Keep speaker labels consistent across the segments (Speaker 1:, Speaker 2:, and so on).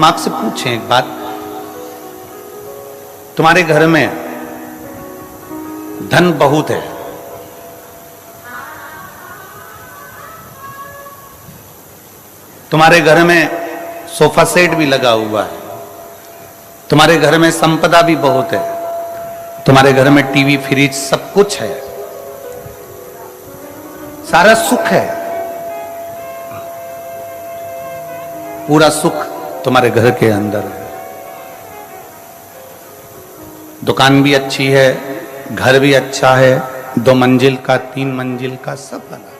Speaker 1: हम आपसे पूछें एक बात, तुम्हारे घर में धन बहुत है, तुम्हारे घर में सोफा सेट भी लगा हुआ है, तुम्हारे घर में संपदा भी बहुत है, तुम्हारे घर में टीवी फ्रिज सब कुछ है, सारा सुख है, पूरा सुख तुम्हारे घर के अंदर है, दुकान भी अच्छी है, घर भी अच्छा है, 2 मंजिल का 3 मंजिल का सब बना,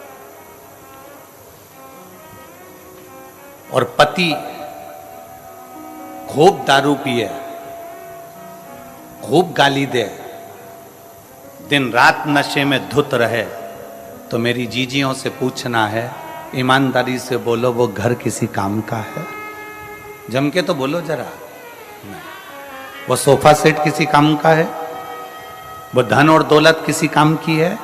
Speaker 1: और पति खूब दारू पिए, खूब गाली दे, दिन रात नशे में धुत रहे, तो मेरी जीजियों से पूछना है, ईमानदारी से बोलो वो घर किसी काम का है? जम के तो बोलो जरा। नहीं। वो सोफा सेट किसी काम का है? वो धन और दौलत किसी काम की है?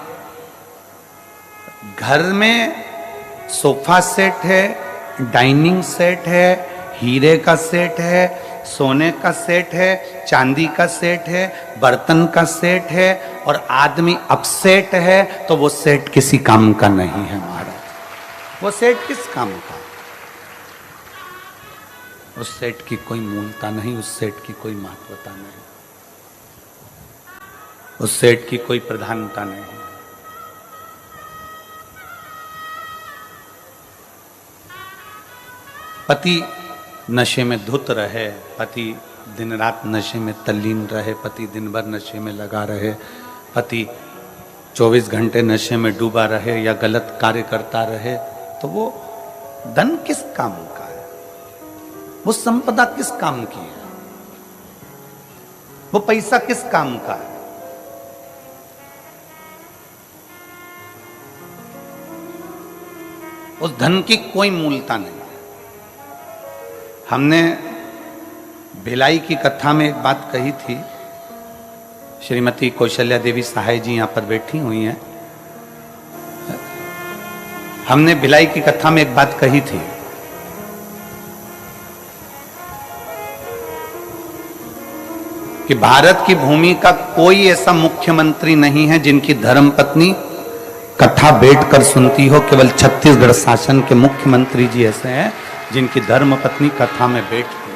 Speaker 1: घर में सोफा सेट है, डाइनिंग सेट है, हीरे का सेट है, सोने का सेट है, चांदी का सेट है, बर्तन का सेट है, और आदमी अपसेट है, तो वो सेट किसी काम का नहीं है महाराज। वो सेट किस काम का? उस सेट की कोई मूलता नहीं, उस सेट की कोई महत्वता नहीं, उस सेट की कोई प्रधानता नहीं। पति नशे में धुत रहे, पति दिन रात नशे में तल्लीन रहे, पति दिन भर नशे में लगा रहे, पति 24 घंटे नशे में डूबा रहे या गलत कार्य करता रहे, तो वो धन किस काम का है? वो संपदा किस काम की है? वो पैसा किस काम का है? उस धन की कोई मूलता नहीं। हमने भिलाई की कथा में एक बात कही थी, श्रीमती कौशल्या देवी सहाय जी यहां पर बैठी हुई हैं। हमने भिलाई की कथा में एक बात कही थी कि भारत की भूमि का कोई ऐसा मुख्यमंत्री नहीं है जिनकी धर्मपत्नी कथा बैठकर सुनती हो। केवल छत्तीसगढ़ शासन के मुख्यमंत्री जी ऐसे हैं जिनकी धर्मपत्नी कथा में बैठती है।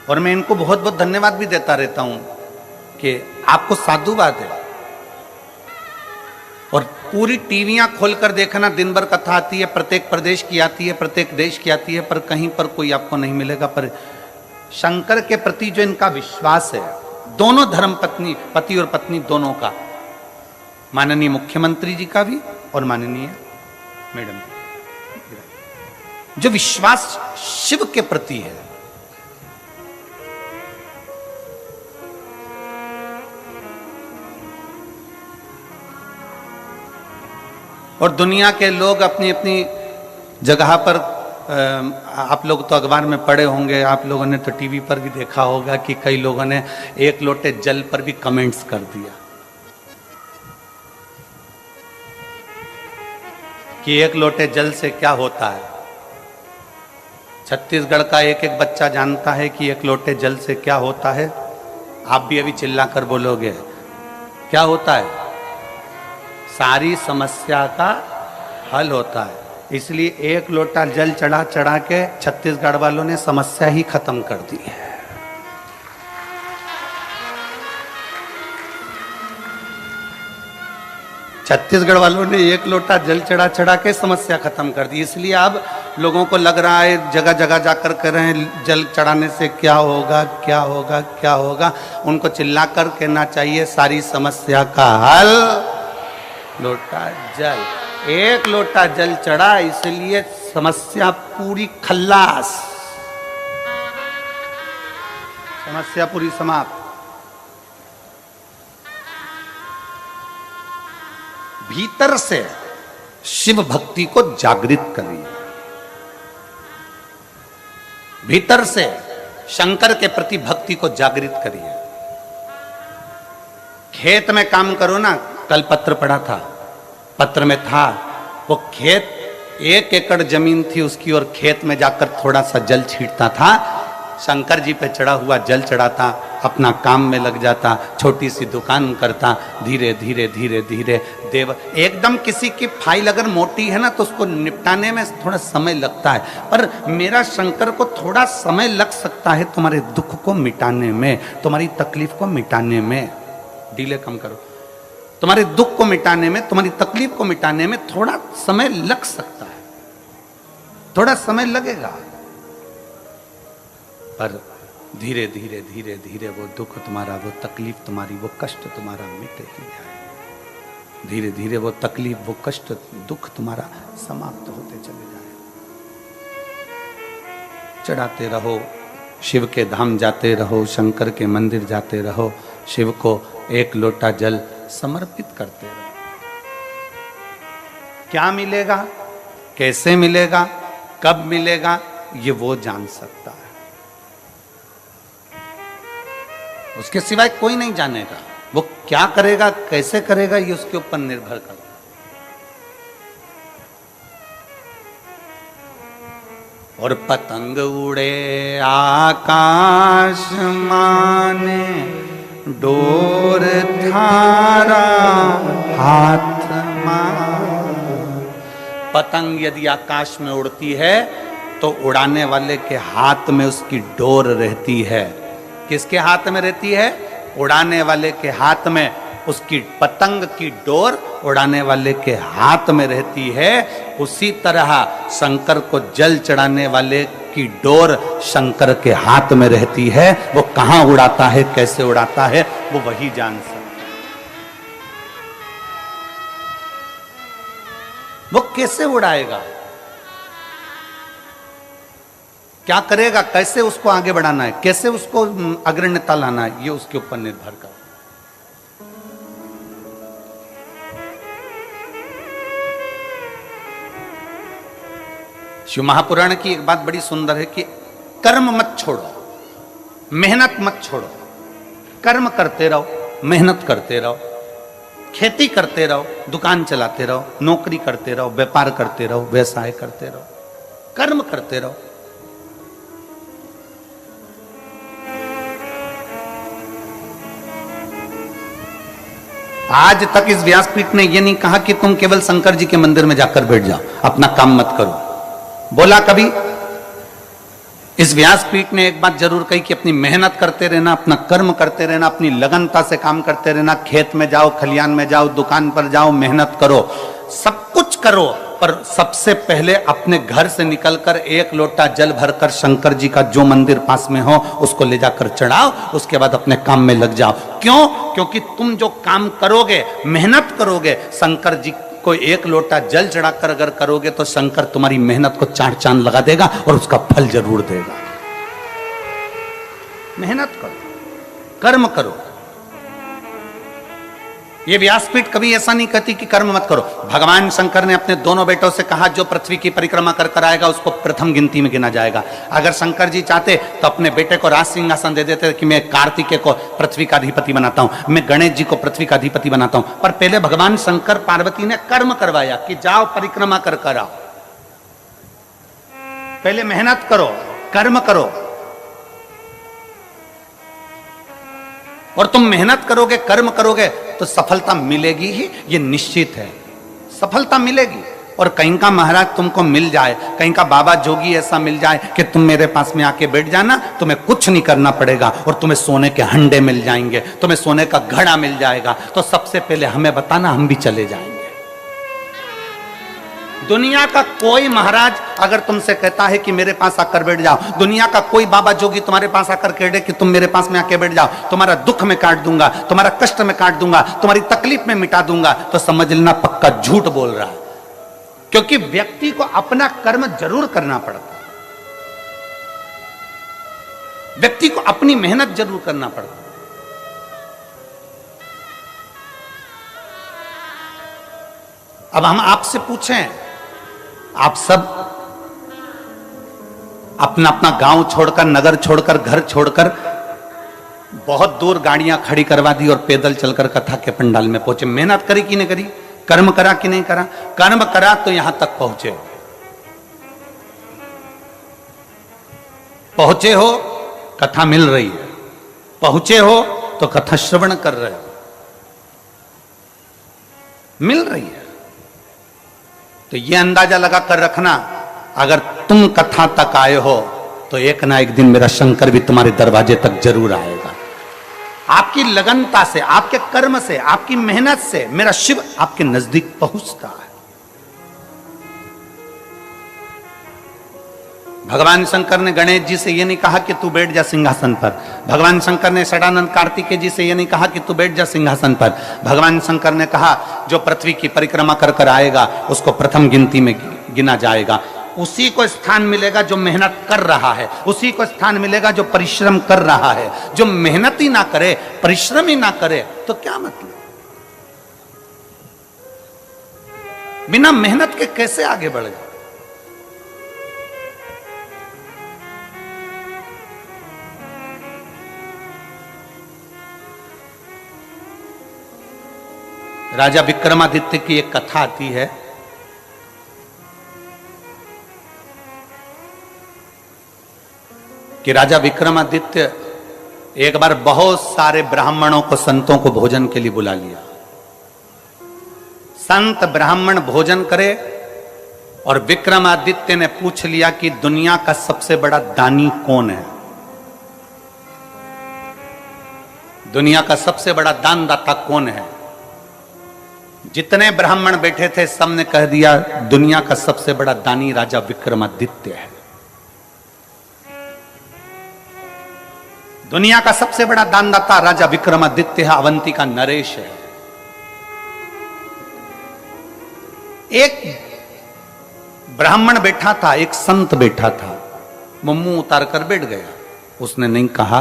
Speaker 1: और मैं इनको बहुत बहुत धन्यवाद भी देता रहता हूं कि आपको साधुवाद है। और पूरी टीवियां खोलकर देखना, दिन भर कथा आती है, प्रत्येक प्रदेश की आती है, प्रत्येक देश की आती है, पर कहीं पर कोई आपको नहीं मिलेगा। पर शंकर के प्रति जो इनका विश्वास है, दोनों धर्मपत्नी, पति और पत्नी दोनों का, माननीय मुख्यमंत्री जी का भी और माननीय मैडम, जो विश्वास शिव के प्रति है, और दुनिया के लोग अपनी अपनी जगह पर, आप लोग तो अखबार में पढ़े होंगे, आप लोगों ने तो टीवी पर भी देखा होगा कि कई लोगों ने 1 लोटे जल पर भी कमेंट्स कर दिया कि 1 लोटे जल से क्या होता है। छत्तीसगढ़ का एक एक बच्चा जानता है कि 1 लोटे जल से क्या होता है। आप भी अभी चिल्लाकर बोलोगे क्या होता है? सारी समस्या का हल होता है। इसलिए 1 लोटा जल चढ़ा चढ़ा के छत्तीसगढ़ वालों ने समस्या ही खत्म कर दी है। छत्तीसगढ़ वालों ने 1 लोटा जल चढ़ा चढ़ा के समस्या खत्म कर दी। इसलिए अब लोगों को लग रहा है जगह जगह जाकर कर रहे हैं जल चढ़ाने से क्या होगा, क्या होगा, क्या होगा। उनको चिल्ला कर कहना चाहिए सारी समस्या का हल लोटा जल। 1 लोटा जल चढ़ा, इसलिए समस्या पूरी खल्लास, समस्या पूरी समाप्त। भीतर से शिव भक्ति को जागृत करिए, भीतर से शंकर के प्रति भक्ति को जागृत करिए। खेत में काम करो ना। कल पत्र पढ़ा था, पत्र में था वो खेत 1 एकड़ जमीन थी उसकी और खेत में जाकर थोड़ा सा जल छींटता था, शंकर जी पे चढ़ा हुआ जल चढ़ाता, अपना काम में लग जाता, छोटी सी दुकान करता, धीरे धीरे धीरे धीरे देव एकदम किसी की फाइल अगर मोटी है ना तो उसको निपटाने में थोड़ा समय लगता है, पर मेरा शंकर को थोड़ा समय लग सकता है तुम्हारे दुख को मिटाने में, तुम्हारी तकलीफ को मिटाने में। डीले कम करो। तुम्हारे दुख को मिटाने में, तुम्हारी तकलीफ को मिटाने में थोड़ा समय लग सकता है, थोड़ा समय लगेगा, पर धीरे धीरे धीरे धीरे वो दुख तुम्हारा, वो तकलीफ तुम्हारी, वो कष्ट तुम्हारा मिट ही जाए। धीरे धीरे वो तकलीफ, वो कष्ट, दुख तुम्हारा समाप्त होते चले जाए। चढ़ाते रहो, शिव के धाम जाते रहो, शंकर के मंदिर जाते रहो, शिव को 1 लोटा जल समर्पित करते रहो। क्या मिलेगा, कैसे मिलेगा, कब मिलेगा, ये वो जान सकता है, उसके सिवाय कोई नहीं जानेगा। वो क्या करेगा, कैसे करेगा, ये उसके ऊपर निर्भर करता है। और पतंग उड़े आकाश माने, डोर थारा हाथ मां। पतंग यदि आकाश में उड़ती है तो उड़ाने वाले के हाथ में उसकी डोर रहती है। किसके हाथ में रहती है? उड़ाने वाले के हाथ में उसकी पतंग की डोर उड़ाने वाले के हाथ में रहती है। उसी तरह शंकर को जल चढ़ाने वाले की डोर शंकर के हाथ में रहती है। वो कहां उड़ाता है, कैसे उड़ाता है, वो वही जान सकता है। वो कैसे उड़ाएगा, क्या करेगा, कैसे उसको आगे बढ़ाना है, कैसे उसको अग्रण्यता लाना है, ये उसके ऊपर निर्भर करता है। शिव महापुराण की एक बात बड़ी सुंदर है कि कर्म मत छोड़ो, मेहनत मत छोड़ो, कर्म करते रहो, मेहनत करते रहो, खेती करते रहो, दुकान चलाते रहो, नौकरी करते रहो, व्यापार करते रहो, व्यवसाय करते रहो, कर्म करते रहो। आज तक इस व्यासपीठ ने यह नहीं कहा कि तुम केवल शंकर जी के मंदिर में जाकर बैठ जाओ, अपना काम मत करो। बोला कभी? इस व्यासपीठ ने एक बात जरूर कही कि अपनी मेहनत करते रहना, अपना कर्म करते रहना, अपनी लगनता से काम करते रहना। खेत में जाओ, खलियान में जाओ, दुकान पर जाओ, मेहनत करो, सब कुछ करो, पर सबसे पहले अपने घर से निकलकर 1 लोटा जल भरकर शंकर जी का जो मंदिर पास में हो उसको ले जाकर चढ़ाओ। उसके बाद अपने काम में लग जाओ। क्यों? क्योंकि तुम जो काम करोगे, मेहनत करोगे, शंकर जी को 1 लोटा जल चढ़ाकर अगर करोगे तो शंकर तुम्हारी मेहनत को 4 चांद लगा देगा और उसका फल जरूर देगा। मेहनत करो, कर्म करो। ये व्यासपीठ कभी ऐसा नहीं कहती कि कर्म मत करो। भगवान शंकर ने अपने दोनों बेटों से कहा जो पृथ्वी की परिक्रमा कर कर आएगा उसको प्रथम गिनती में गिना जाएगा। अगर शंकर जी चाहते तो अपने बेटे को राज सिंहासन दे देते कि मैं कार्तिकेय को पृथ्वी का अधिपति बनाता हूं, मैं गणेश जी को पृथ्वी का अधिपति बनाता हूं। पर पहले भगवान शंकर पार्वती ने कर्म करवाया कि जाओ परिक्रमा कर कर आओ। पहले मेहनत करो, कर्म करो, और तुम मेहनत करोगे, कर्म करोगे तो सफलता मिलेगी ही, ये निश्चित है। सफलता मिलेगी। और कहीं का महाराज तुमको मिल जाए, कहीं का बाबा जोगी ऐसा मिल जाए कि तुम मेरे पास में आके बैठ जाना, तुम्हें कुछ नहीं करना पड़ेगा और तुम्हें सोने के हंडे मिल जाएंगे, तुम्हें सोने का घड़ा मिल जाएगा, तो सबसे पहले हमें बताना, हम भी चले जाएंगे। दुनिया का कोई महाराज अगर तुमसे कहता है कि मेरे पास आकर बैठ जाओ, दुनिया का कोई बाबा जोगी तुम्हारे पास आकर कह दे कि तुम मेरे पास में आकर बैठ जाओ, तुम्हारा दुख में काट दूंगा, तुम्हारा कष्ट में काट दूंगा, तुम्हारी तकलीफ में मिटा दूंगा, तो समझ लेना पक्का झूठ बोल रहा है। क्योंकि व्यक्ति को अपना कर्म जरूर करना पड़ता है, व्यक्ति को अपनी मेहनत जरूर करना पड़ता है। अब हम आपसे पूछें, आप सब अपना अपना गांव छोड़कर, नगर छोड़कर, घर छोड़कर बहुत दूर गाड़ियां खड़ी करवा दी और पैदल चलकर कथा के पंडाल में पहुंचे। मेहनत करी कि नहीं करी? कर्म करा कि नहीं करा? कर्म करा तो यहां तक पहुंचे। पहुंचे हो कथा मिल रही है, पहुंचे हो तो कथा श्रवण कर रहे हो, मिल रही है। तो ये अंदाजा लगा कर रखना, अगर तुम कथा तक आए हो तो एक ना एक दिन मेरा शंकर भी तुम्हारे दरवाजे तक जरूर आएगा। आपकी लगनता से, आपके कर्म से, आपकी मेहनत से मेरा शिव आपके नजदीक पहुंचता है। भगवान शंकर ने गणेश जी से यह नहीं कहा कि तू बैठ जा सिंहासन पर। भगवान शंकर ने षडानंद कार्तिकेय जी से यह नहीं कहा कि तू बैठ जा सिंहासन पर। भगवान शंकर ने कहा जो पृथ्वी की परिक्रमा कर कर आएगा उसको प्रथम गिनती में गिना जाएगा, उसी को स्थान मिलेगा जो मेहनत कर रहा है, उसी को स्थान मिलेगा जो परिश्रम कर रहा है। जो मेहनत ही ना करे, परिश्रम ही ना करे तो क्या मतलब? बिना मेहनत के कैसे आगे बढ़ेगा? राजा विक्रमादित्य की एक कथा आती है। कि राजा विक्रमादित्य एक बार बहुत सारे ब्राह्मणों को, संतों को भोजन के लिए बुला लिया। संत ब्राह्मण भोजन करे और विक्रमादित्य ने पूछ लिया कि दुनिया का सबसे बड़ा दानी कौन है, दुनिया का सबसे बड़ा दानदाता कौन है। जितने ब्राह्मण बैठे थे सबने कह दिया दुनिया का सबसे बड़ा दानी राजा विक्रमादित्य है। दुनिया का सबसे बड़ा दानदाता राजा विक्रमादित्य है, अवंती का नरेश है। एक ब्राह्मण बैठा था, एक संत बैठा था, वो मुंह उतार कर बैठ गया। उसने नहीं कहा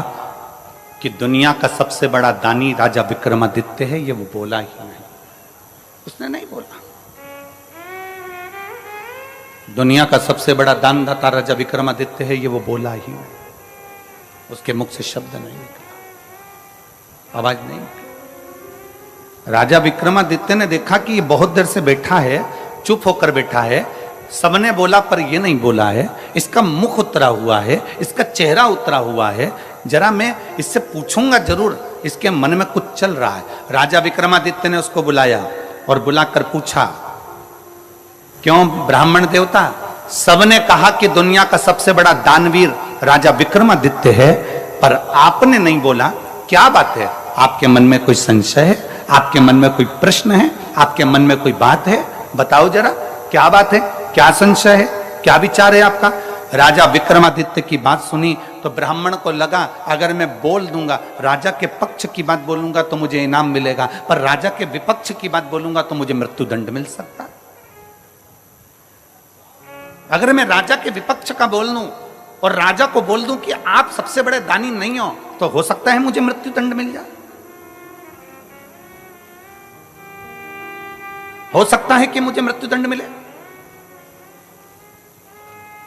Speaker 1: कि दुनिया का सबसे बड़ा दानी राजा विक्रमादित्य है, ये वो बोला ही नहीं, उसने नहीं बोला। दुनिया का सबसे बड़ा दानदाता राजा विक्रमादित्य है, ये वो बोला ही नहीं, उसके मुख से शब्द नहीं निकला, आवाज नहीं निकली। राजा विक्रमादित्य ने देखा कि ये बहुत देर से बैठा है, चुप होकर बैठा है, सबने बोला पर ये नहीं बोला है, इसका मुख उतरा हुआ है, इसका चेहरा उतरा हुआ है, जरा मैं इससे पूछूंगा जरूर, इसके मन में कुछ चल रहा है। राजा विक्रमादित्य ने उसको बुलाया और बुलाकर पूछा, क्यों ब्राह्मण देवता, सबने कहा कि दुनिया का सबसे बड़ा दानवीर राजा विक्रमादित्य है, पर आपने नहीं बोला, क्या बात है? आपके मन में कोई संशय है? आपके मन में कोई प्रश्न है? आपके मन में कोई बात है? बताओ जरा, क्या बात है? क्या संशय है? क्या विचार है आपका? राजा विक्रमादित्य की बात सुनी तो ब्राह्मण को लगा अगर मैं बोल दूंगा, राजा के पक्ष की बात बोलूंगा तो मुझे इनाम मिलेगा, पर राजा के विपक्ष की बात बोलूंगा तो मुझे मृत्युदंड मिल सकता। अगर मैं राजा के विपक्ष का बोल दूं और राजा को बोल दूं कि आप सबसे बड़े दानी नहीं हो, तो हो सकता है मुझे मृत्युदंड मिल जाए, हो सकता है कि मुझे मृत्युदंड मिले।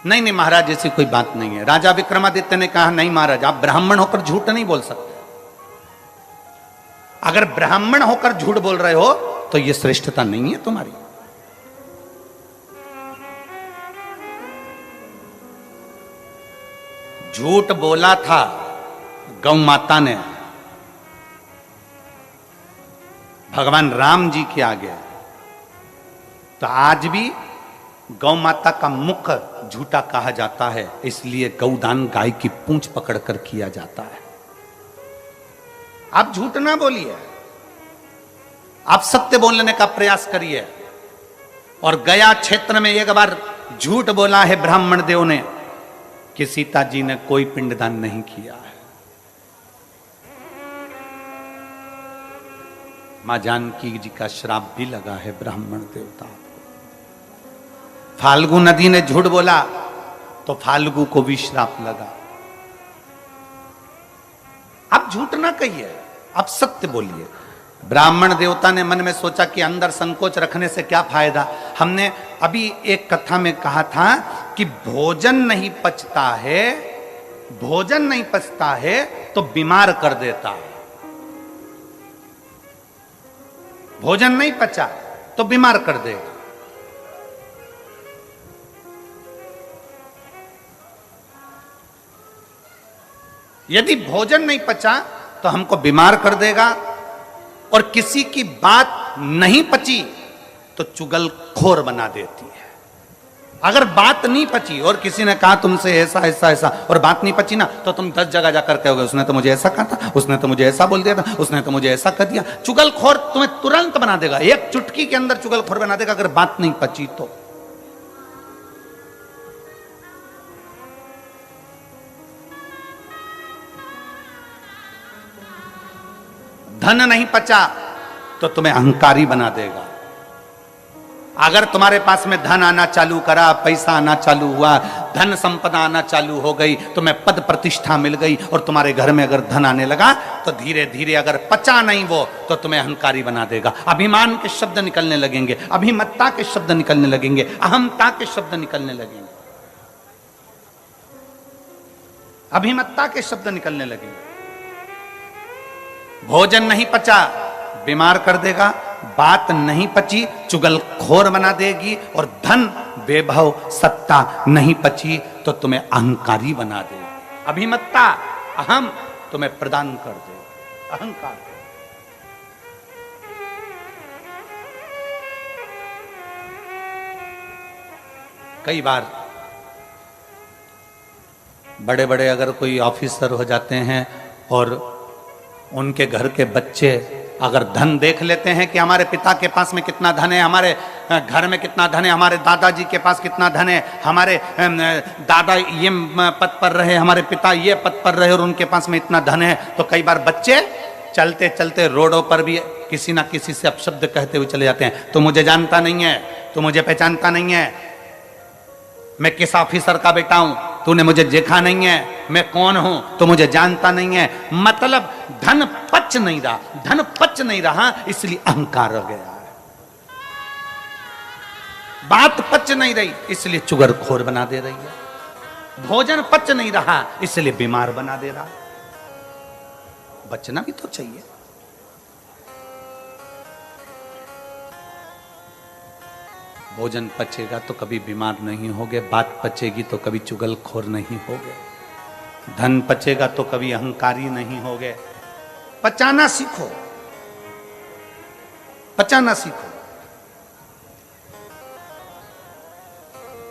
Speaker 1: नहीं नहीं महाराज, ऐसी कोई बात नहीं है। राजा विक्रमादित्य ने कहा, नहीं महाराज, आप ब्राह्मण होकर झूठ नहीं बोल सकते। अगर ब्राह्मण होकर झूठ बोल रहे हो तो यह श्रेष्ठता नहीं है तुम्हारी। झूठ बोला था गौ माता ने भगवान राम जी के आगे, तो आज भी गौ माता का मुख झूठा कहा जाता है, इसलिए गौदान गाय की पूंछ पकड़कर किया जाता है। आप झूठ ना बोलिए, आप सत्य बोलने का प्रयास करिए। और गया क्षेत्र में एक बार झूठ बोला है ब्राह्मण देव ने कि सीता जी ने कोई पिंडदान नहीं किया है। मां जानकी जी का श्राप भी लगा है ब्राह्मण देवता। फाल्गु नदी ने झूठ बोला तो फाल्गु को भी श्राप लगा। आप झूठ ना कहिए, आप सत्य बोलिए। ब्राह्मण देवता ने मन में सोचा कि अंदर संकोच रखने से क्या फायदा। हमने अभी एक कथा में कहा था कि भोजन नहीं पचता है, भोजन नहीं पचता है तो बीमार कर देता है। भोजन नहीं पचा तो बीमार कर देगा। यदि भोजन नहीं पचा तो हमको बीमार कर देगा, और किसी की बात नहीं पची तो चुगलखोर बना देती है। अगर बात नहीं पची और किसी ने कहा तुमसे ऐसा ऐसा ऐसा और बात नहीं पची ना, तो तुम 10 जगह जाकर कहोगे उसने तो मुझे ऐसा कहा था, उसने तो मुझे ऐसा बोल दिया था, उसने तो मुझे ऐसा कर दिया। चुगलखोर तुम्हें तुरंत बना देगा, एक चुटकी के अंदर चुगलखोर बना देगा अगर बात नहीं पची तो। धन नहीं पचा तो तुम्हें अहंकारी बना देगा। अगर तुम्हारे पास में धन आना चालू करा, पैसा आना चालू हुआ, धन संपदा आना चालू हो गई, तुम्हें पद प्रतिष्ठा मिल गई, और तुम्हारे घर में अगर धन आने लगा तो धीरे धीरे अगर पचा नहीं वो तो तुम्हें अहंकारी बना देगा। अभिमान के शब्द निकलने लगेंगे, अभिमत्ता के शब्द निकलने लगेंगे, अहमता के शब्द निकलने लगेंगे, अभिमत्ता के शब्द निकलने लगेंगे। भोजन नहीं पचा बीमार कर देगा, बात नहीं पची चुगलखोर बना देगी, और धन वैभव सत्ता नहीं पची तो तुम्हें अहंकारी बना देगी। अभिमत्ता अहम तुम्हें प्रदान कर देगा, अहंकार। कई बार बड़े बड़े अगर कोई ऑफिसर हो जाते हैं और उनके घर के बच्चे अगर धन देख लेते हैं कि हमारे पिता के पास में कितना धन है, हमारे घर में कितना धन है, हमारे दादाजी के पास कितना धन है, हमारे दादा ये पद पर रहे, हमारे पिता ये पद पर रहे और उनके पास में इतना धन है, तो कई बार बच्चे चलते चलते रोडों पर भी किसी ना किसी से अपशब्द कहते हुए चले जाते हैं। तू मुझे जानता नहीं है, तू मुझे पहचानता नहीं है, मैं किस ऑफिसर का बेटा हूं, तूने मुझे देखा नहीं है, मैं कौन हूं, तो मुझे जानता नहीं है। मतलब धन पच नहीं रहा, धन पच नहीं रहा, इसलिए अहंकार हो गया है। बात पच नहीं रही इसलिए चुगलखोर बना दे रही है। भोजन पच नहीं रहा इसलिए बीमार बना दे रहा। बचना भी तो चाहिए। भोजन पचेगा तो कभी बीमार नहीं होगे, बात पचेगी तो कभी चुगलखोर नहीं होगे, धन पचेगा तो कभी अहंकारी नहीं होगे। पचाना सीखो, पचाना सीखो।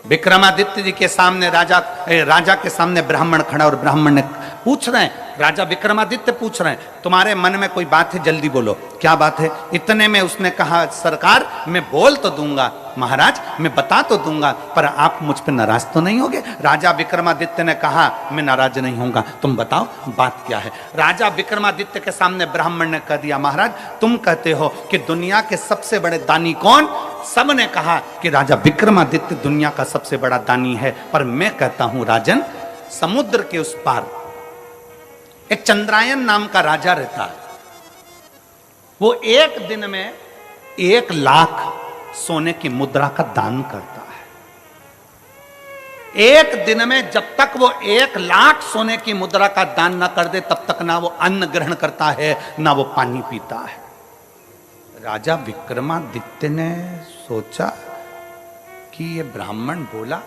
Speaker 1: विक्रमादित्य जी के सामने राजा के सामने ब्राह्मण खड़ा, और ब्राह्मण ने पूछ रहे हैं, राजा विक्रमादित्य पूछ रहे हैं तुम्हारे मन में कोई बात है, जल्दी बोलो क्या बात है। इतने में उसने कहा सरकार मैं बोल तो दूंगा, महाराज मैं बता तो दूंगा, पर आप मुझ पर नाराज तो नहीं होगे। राजा विक्रमादित्य ने कहा मैं नाराज नहीं होऊंगा, तुम बताओ बात क्या है। राजा विक्रमादित्य के सामने ब्राह्मण ने कह दिया महाराज तुम कहते हो कि दुनिया के सबसे बड़े दानी कौन, सबने कहा कि राजा विक्रमादित्य दुनिया का सबसे बड़ा दानी है, पर मैं कहता हूं राजन समुद्र के उस पार एक चंद्रायन नाम का राजा रहता है, वो एक दिन में 1 लाख सोने की मुद्रा का दान करता है। एक दिन में जब तक वो 1 लाख सोने की मुद्रा का दान ना कर दे तब तक ना वो अन्न ग्रहण करता है ना वो पानी पीता है। राजा विक्रमादित्य ने सोचा कि ये ब्राह्मण बोला।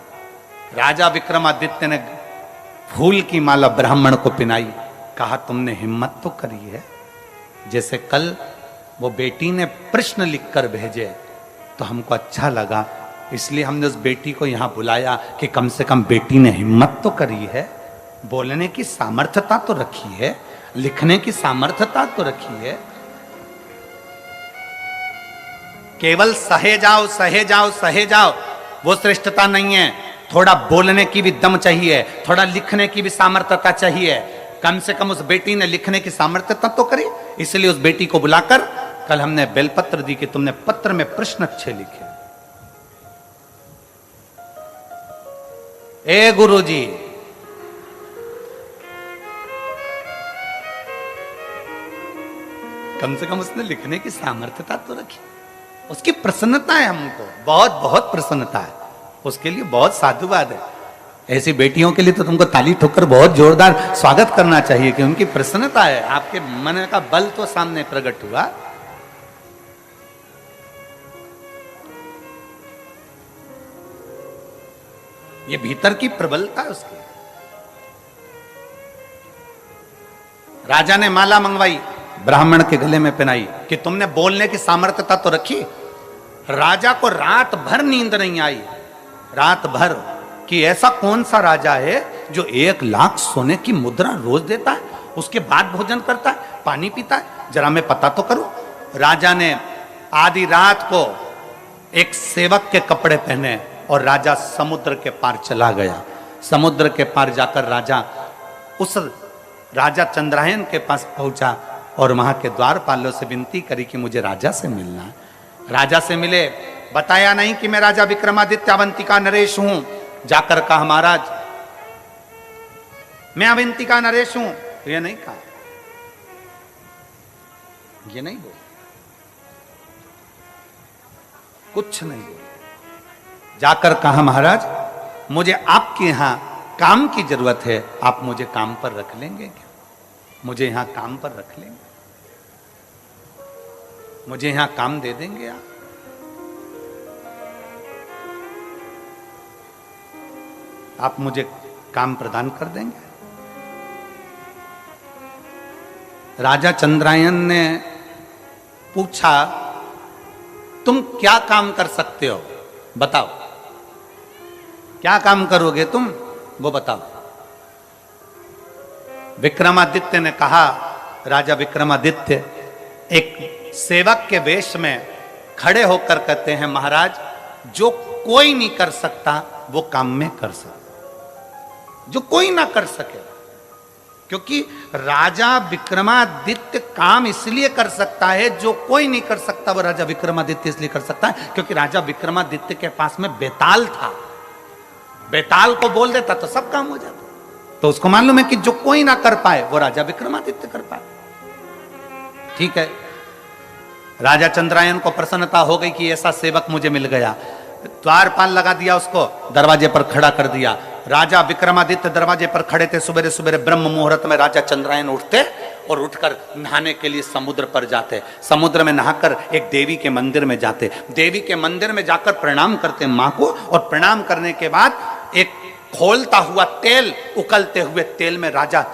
Speaker 1: राजा विक्रमादित्य ने फूल की माला ब्राह्मण को पिनाई, कहा तुमने हिम्मत तो करी है। जैसे कल वो बेटी ने प्रश्न लिखकर भेजे तो हमको अच्छा लगा, इसलिए हमने उस बेटी को यहां बुलाया कि कम से कम बेटी ने हिम्मत तो करी है, बोलने की सामर्थ्यता तो रखी है, लिखने की सामर्थ्यता तो रखी है। केवल सहे जाओ सहे जाओ सहे जाओ वो श्रेष्ठता नहीं है, थोड़ा बोलने की भी दम चाहिए, थोड़ा लिखने की भी सामर्थ्यता चाहिए। कम से कम उस बेटी ने लिखने की सामर्थ्यता तो करी, इसलिए उस बेटी को बुलाकर कल हमने बेलपत्र दी कि तुमने पत्र में प्रश्न अच्छे लिखे। ए गुरुजी, कम से कम उसने लिखने की सामर्थ्यता तो रखी, उसकी प्रसन्नता है, हमको बहुत बहुत प्रसन्नता है, उसके लिए बहुत साधुवाद है। ऐसी बेटियों के लिए तो तुमको ताली ठोकर बहुत जोरदार स्वागत करना चाहिए कि उनकी प्रसन्नता है, आपके मन का बल तो सामने प्रकट हुआ। ये भीतर की प्रबलता है उसकी। राजा ने माला मंगवाई, ब्राह्मण के गले में पहनाई कि तुमने बोलने की सामर्थ्यता तो रखी। राजा को रात भर नींद नहीं आई, रात भर, कि ऐसा कौन सा राजा है जो 1 लाख सोने की मुद्रा रोज देता है, उसके बाद भोजन करता है, पानी पीता है, जरा मैं पता तो करूं। राजा ने आधी रात को एक सेवक के कपड़े पहने और राजा समुद्र के पार चला गया। समुद्र के पार जाकर राजा उस राजा चंद्रायन के पास पहुंचा और वहां के द्वारपालों से विनती करी कि मुझे राजा से मिलना है। राजा से मिले, बताया नहीं कि मैं राजा विक्रमादित्य अवंतिका नरेश हूं। जाकर कहा महाराज मैं अवंतिका नरेश हूं, ये नहीं कहा, ये नहीं बोल, कुछ नहीं बोल। जाकर कहा महाराज मुझे आपके यहां काम की जरूरत है, आप मुझे काम पर रख लेंगे क्या? मुझे यहां काम पर रख लेंगे, मुझे यहां काम दे देंगे आप? आप मुझे काम प्रदान कर देंगे? राजा चंद्रायन ने पूछा तुम क्या काम कर सकते हो, बताओ, क्या काम करोगे तुम, वो बताओ। विक्रमादित्य ने कहा, राजा विक्रमादित्य एक सेवक के वेश में खड़े होकर कहते हैं महाराज जो कोई नहीं कर सकता वो काम में कर सकता, जो कोई ना कर सके। क्योंकि राजा विक्रमादित्य काम इसलिए कर सकता है, जो कोई नहीं कर सकता वो राजा विक्रमादित्य इसलिए कर सकता है क्योंकि राजा विक्रमादित्य के पास में बेताल था। बेताल को बोल देता तो सब काम हो जाता। तो उसको मालूम है कि जो कोई ना कर पाए वो राजा विक्रमादित्य कर पाए। ठीक है, राजा चंद्रायन को प्रसन्नता हो गई कि ऐसा सेवक मुझे मिल गया। द्वारपाल लगा दिया, उसको दरवाजे पर खड़ा कर दिया। राजा विक्रमादित्य दरवाजे पर खड़े थे। सुबह सुबह ब्रह्म मुहूर्त में राजा चंद्रायन उठते और उठकर नहाने के लिए समुद्र पर जाते। समुद्र में नहाकर एक देवी के मंदिर में जाते। देवी के मंदिर में जाकर प्रणाम करते मां को, और प्रणाम करने के बाद एक खोलता हुआ तेल, उकलते हुए तेल में राजा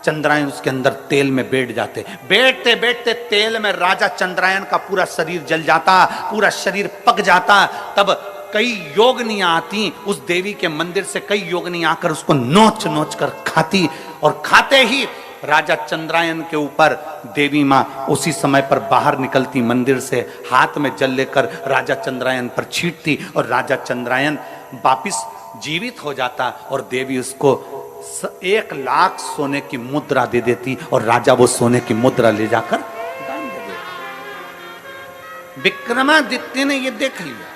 Speaker 1: चंद्रायन उसके अंदर तेल में बैठ जाते। बैठते बैठते तेल में राजा चंद्रायन का पूरा शरीर जल जाता, पूरा शरीर पक जाता। तब कई योगिनियां आती उस देवी के मंदिर से, कई योगिनियां आकर उसको नोच नोच कर खाती, और खाते ही राजा चंद्रायन के ऊपर देवी मां उसी समय पर बाहर निकलती मंदिर से, हाथ में जल लेकर राजा चंद्रायन पर छींटती, और राजा चंद्रायन वापिस जीवित हो जाता, और देवी उसको 1 लाख सोने की मुद्रा दे देती, और राजा वो सोने की मुद्रा ले जाकर दान दे देता। विक्रमादित्य ने ये देख लिया।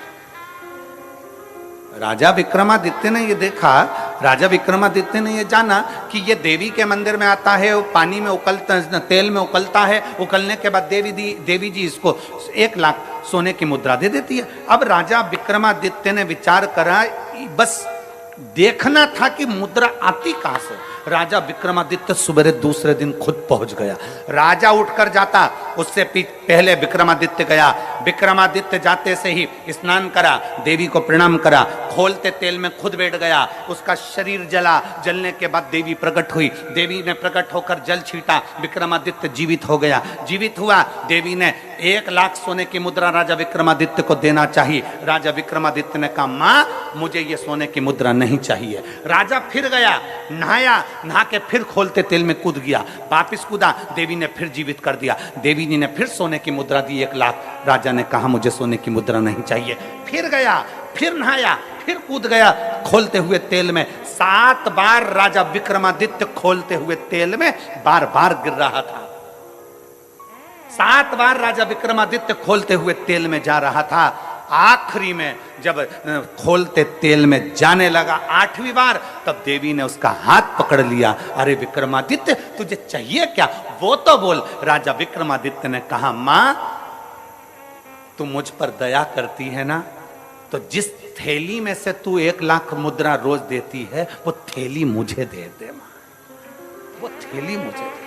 Speaker 1: राजा विक्रमादित्य ने ये देखा, राजा विक्रमादित्य ने ये जाना कि ये देवी के मंदिर में आता है, वो पानी में उकलता, तेल में उकलता है, उकलने के बाद देवी जी इसको 1 लाख सोने की मुद्रा दे देती है। अब राजा विक्रमादित्य ने विचार करा, बस देखना था कि मुद्रा आती कहां से। राजा विक्रमादित्य सुबह दूसरे दिन खुद पहुंच गया। राजा उठकर जाता, उससे पहले विक्रमादित्य गया। विक्रमादित्य जाते से ही स्नान करा, देवी को प्रणाम करा, खोलते तेल में खुद बैठ गया। उसका शरीर जला, जलने के बाद देवी प्रकट हुई। देवी ने प्रकट होकर जल छीटा, विक्रमादित्य जीवित हो गया। जीवित हुआ, देवी ने 1 लाख सोने की मुद्रा राजा विक्रमादित्य को देना चाहिए। राजा विक्रमादित्य ने कहा मां मुझे ये सोने की मुद्रा नहीं चाहिए। राजा फिर गया, नहाया, नहा के फिर खोलते तेल में कूद गया, वापिस कूदा, देवी ने फिर जीवित कर दिया। देवी जी ने फिर सोने की मुद्रा दी 1 लाख। राजा ने कहा मुझे सोने की मुद्रा नहीं चाहिए। फिर गया, फिर नहाया, फिर कूद गया खोलते हुए तेल में। 7 बार राजा विक्रमादित्य खोलते हुए तेल में बार बार गिर रहा था। 7 बार राजा विक्रमादित्य खोलते हुए तेल में जा रहा था। आखिरी में जब खोलते तेल में जाने लगा 8वीं बार, तब देवी ने उसका हाथ पकड़ लिया। अरे विक्रमादित्य तुझे चाहिए क्या, वो तो बोल। राजा विक्रमादित्य ने कहा मां तू मुझ पर दया करती है ना, तो जिस थैली में से तू 1 लाख मुद्रा रोज देती है वो थैली मुझे दे दे मां, वो थैली मुझे दे।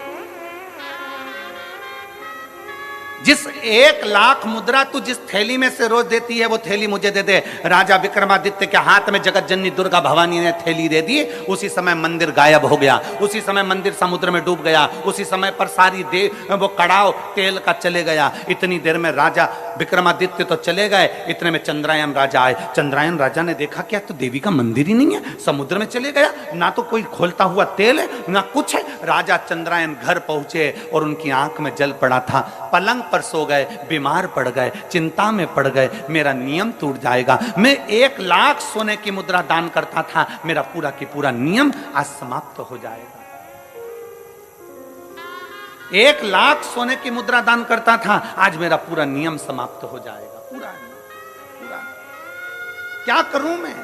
Speaker 1: जिस 1,00,000 मुद्रा तू जिस थैली में से रोज देती है वो थैली मुझे दे दे। राजा विक्रमादित्य के हाथ में जगत जननी दुर्गा भवानी ने थैली दे दी। उसी समय मंदिर गायब हो गया, उसी समय मंदिर समुद्र में डूब गया, उसी समय पर सारी वो कड़ाव तेल का चले गया। इतनी देर में राजा विक्रमादित्य तो चले गए, इतने में चंद्रायन राजा आए। चंद्रायन राजा ने देखा क्या तो देवी का मंदिर ही नहीं है, समुद्र में चले गया, ना तो कोई खोलता हुआ तेल है ना कुछ है। राजा चंद्रायन घर पहुंचे और उनकी आंख में जल पड़ा था। पलंग पर सो गए, बीमार पड़ गए, चिंता में पड़ गए, मेरा नियम टूट जाएगा। मैं 1,00,000 सोने की मुद्रा दान करता था, मेरा पूरा की पूरा नियम आज समाप्त हो जाएगा। 1,00,000 सोने की मुद्रा दान करता था, आज मेरा पूरा नियम समाप्त हो जाएगा। पूरा क्या करूं मैं,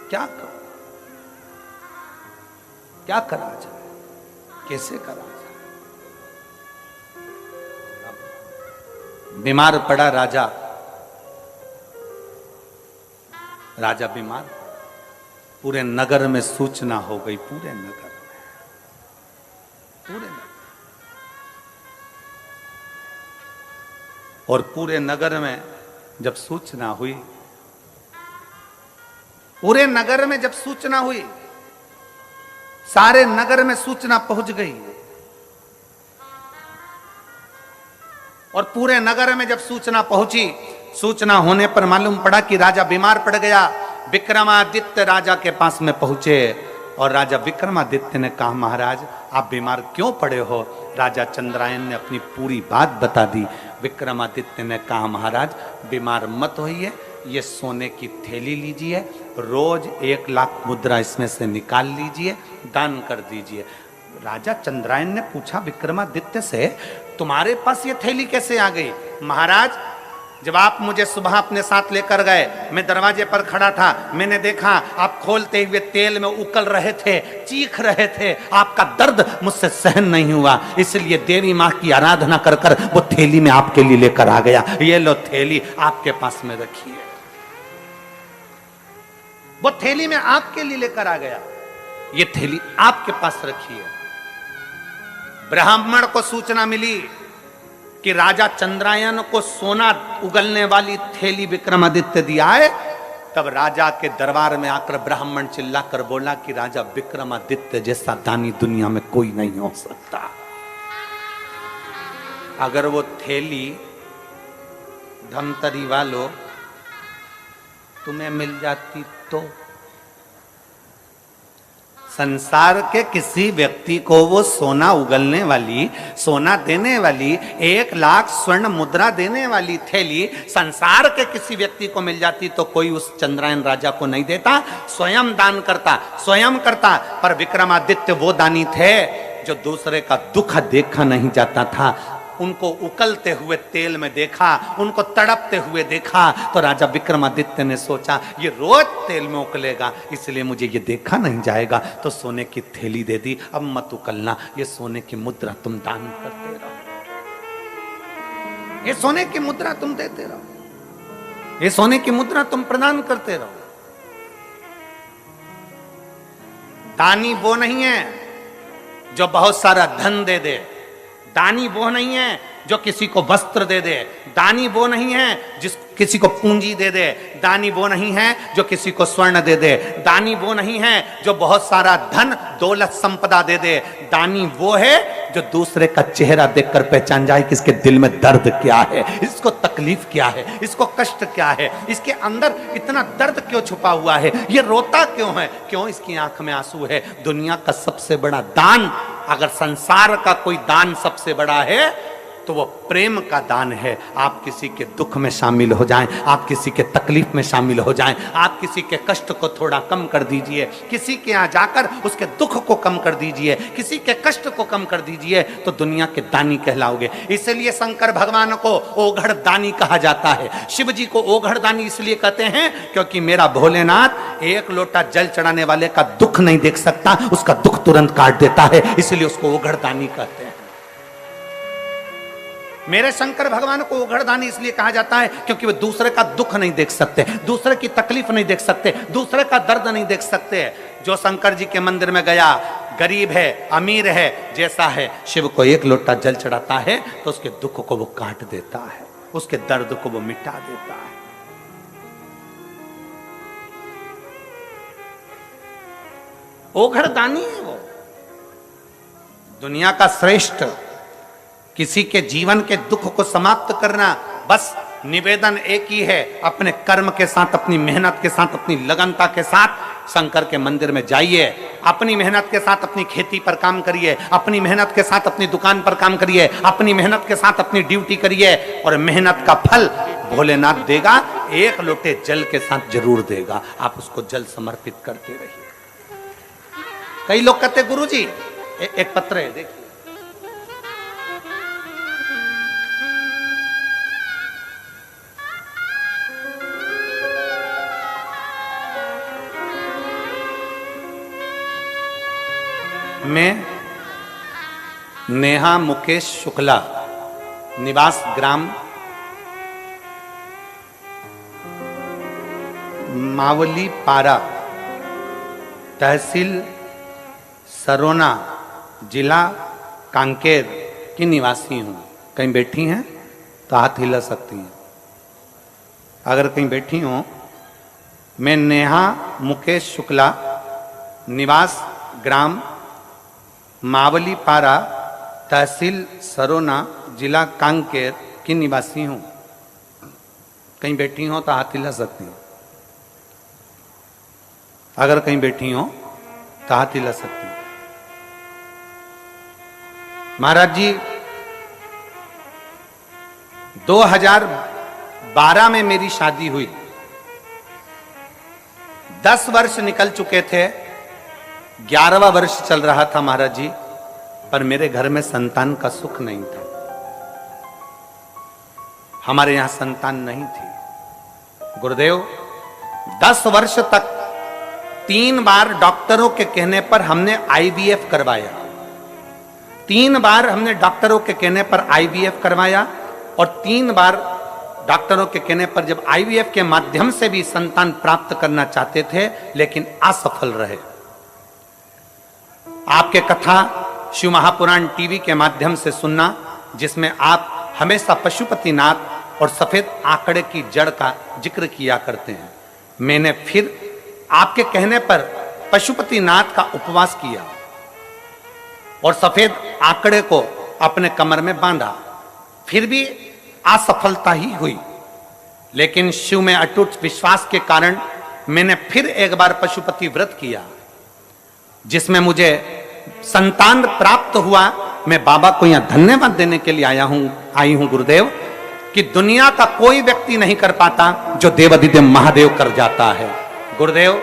Speaker 1: क्या करूं, क्या करा जाए, कैसे करा जाए। बीमार पड़ा राजा, राजा बीमार, पूरे नगर में सूचना हो गई, पूरे नगर में, और पूरे नगर में जब सूचना हुई, पूरे नगर में जब सूचना हुई, सारे नगर में सूचना पहुंच गई। और पूरे नगर में जब सूचना पहुंची, सूचना होने पर मालूम पड़ा कि राजा बीमार पड़ गया। विक्रमादित्य राजा के पास में पहुंचे और राजा विक्रमादित्य ने कहा, महाराज आप बीमार क्यों पड़े हो। राजा चंद्रायन ने अपनी पूरी बात बता दी। विक्रमादित्य ने कहा, महाराज बीमार मत होइए, ये सोने की थैली लीजिए, रोज 1,00,000 मुद्रा इसमें से निकाल लीजिए, दान कर दीजिए। राजा चंद्रायन ने पूछा विक्रमादित्य से, तुम्हारे पास ये थैली कैसे आ गई। महाराज जब आप मुझे सुबह अपने साथ लेकर गए, मैं दरवाजे पर खड़ा था, मैंने देखा आप खोलते हुए तेल में उकल रहे थे, चीख रहे थे, आपका दर्द मुझसे सहन नहीं हुआ, इसलिए देवी माँ की आराधना कर कर वो थैली में आपके लिए लेकर आ गया। ये लो थैली आपके पास में रखिए। वो थैली में आपके लिए लेकर आ गया, ये थैली आपके पास रखिए। ब्राह्मण को सूचना मिली कि राजा चंद्रायन को सोना उगलने वाली थैली विक्रमादित्य दिया है। तब राजा के दरबार में आकर ब्राह्मण चिल्लाकर बोला कि राजा विक्रमादित्य जैसा दानी दुनिया में कोई नहीं हो सकता। अगर वो थैली धमतरी वालों तुम्हें मिल जाती तो संसार के किसी व्यक्ति को वो सोना उगलने वाली, सोना देने वाली, 1,00,000 स्वर्ण मुद्रा देने वाली थैली संसार के किसी व्यक्ति को मिल जाती तो कोई उस चंद्रायन राजा को नहीं देता, स्वयं दान करता, स्वयं करता। पर विक्रमादित्य वो दानी थे जो दूसरे का दुख देखा नहीं जाता था। उनको उकलते हुए तेल में देखा, उनको तड़पते हुए देखा, तो राजा विक्रमादित्य ने सोचा ये रोज तेल में उकलेगा, इसलिए मुझे ये देखा नहीं जाएगा, तो सोने की थैली दे दी। अब मत उकलना, ये सोने की मुद्रा तुम दान करते रहो, ये सोने की मुद्रा तुम देते रहो, ये सोने की मुद्रा तुम प्रदान करते रहो। दानी वो नहीं है जो बहुत सारा धन दे दे, दानी वो नहीं है जो किसी को वस्त्र दे दे, दानी वो नहीं है जिस किसी को पूंजी दे दे, दानी वो नहीं है जो किसी को स्वर्ण दे दे, दानी वो नहीं है जो बहुत सारा धन दौलत संपदा दे दे। दानी वो है जो दूसरे का चेहरा देखकर पहचान जाए कि इसके दिल में दर्द क्या है, इसको तकलीफ क्या है, इसको कष्ट क्या है, इसके अंदर इतना दर्द क्यों छुपा हुआ है, ये रोता क्यों है, क्यों इसकी आंख में आंसू है। दुनिया का सबसे बड़ा दान, अगर संसार का कोई दान सबसे बड़ा है तो वो प्रेम का दान है। आप किसी के दुख में शामिल हो जाएं, आप किसी के तकलीफ में शामिल हो जाएं, आप किसी के कष्ट को थोड़ा कम कर दीजिए, किसी के यहाँ जाकर उसके दुख को कम कर दीजिए, किसी के कष्ट को कम कर दीजिए, तो दुनिया के दानी कहलाओगे। इसलिए शंकर भगवान को ओघड़ दानी कहा जाता है। शिव जी को ओघड़ दानी इसलिए कहते हैं क्योंकि मेरा भोलेनाथ एक लोटा जल चढ़ाने वाले का दुख नहीं देख सकता, उसका दुख तुरंत काट देता है, इसलिए उसको ओघड़ दानी कहते हैं। मेरे शंकर भगवान को ओघड़दानी इसलिए कहा जाता है क्योंकि वे दूसरे का दुख नहीं देख सकते, दूसरे की तकलीफ नहीं देख सकते, दूसरे का दर्द नहीं देख सकते। जो शंकर जी के मंदिर में गया, गरीब है, अमीर है, जैसा है, शिव को एक लोटा जल चढ़ाता है तो उसके दुख को वो काट देता है, उसके दर्द को वो मिटा देता है। ओघरदानी है वो, दुनिया का श्रेष्ठ। किसी के जीवन के दुख को समाप्त करना, बस निवेदन एक ही है, अपने कर्म के साथ, अपनी मेहनत के साथ, अपनी लगनता के साथ शंकर के मंदिर में जाइए, अपनी मेहनत के साथ अपनी खेती पर काम करिए, अपनी मेहनत के साथ अपनी दुकान पर काम करिए, अपनी मेहनत के साथ अपनी ड्यूटी करिए, और मेहनत का फल भोलेनाथ देगा, एक लोटे जल के साथ जरूर देगा। आप उसको जल समर्पित करते रहिए। कई लोग कहते गुरुजी, एक पत्र है देखिए, मैं नेहा मुकेश शुक्ला, निवास ग्राम मावली पारा, तहसील सरोना, जिला कांकेर की निवासी हूं। कहीं बैठी हैं तो हाथ हिला सकती हैं। अगर कहीं बैठी हो, मैं नेहा मुकेश शुक्ला, निवास ग्राम मावली पारा, तहसील सरोना, जिला कांकेर की निवासी हूं। कहीं बैठी हो तो हाथ हिला सकती हैं। अगर कहीं बैठी हो तो हाथ हिला सकती हैं। महाराज जी, 2012 में मेरी शादी हुई। 10 वर्ष निकल चुके थे, 11वां वर्ष चल रहा था महाराज जी, पर मेरे घर में संतान का सुख नहीं था। हमारे यहां संतान नहीं थी। गुरुदेव, 10 वर्ष तक 3 बार डॉक्टरों के कहने पर हमने IVF करवाया। 3 बार हमने डॉक्टरों के कहने पर IVF करवाया, और 3 बार डॉक्टरों के कहने पर जब IVF के माध्यम से भी संतान प्राप्त करना चाहते थे, लेकिन असफल रहे। आपके कथा शिव महापुराण टीवी के माध्यम से सुनना, जिसमें आप हमेशा पशुपतिनाथ और सफेद आंकड़े की जड़ का जिक्र किया करते हैं। मैंने फिर आपके कहने पर पशुपतिनाथ का उपवास किया और सफेद आंकड़े को अपने कमर में बांधा। फिर भी असफलता ही हुई, लेकिन शिव में अटूट विश्वास के कारण मैंने फिर एक बार पशुपति व्रत किया, जिसमें मुझे संतान प्राप्त हुआ। मैं बाबा को यहां धन्यवाद देने के लिए आई हूं गुरुदेव, कि दुनिया का कोई व्यक्ति नहीं कर पाता जो देवाधिदेव महादेव कर जाता है। गुरुदेव,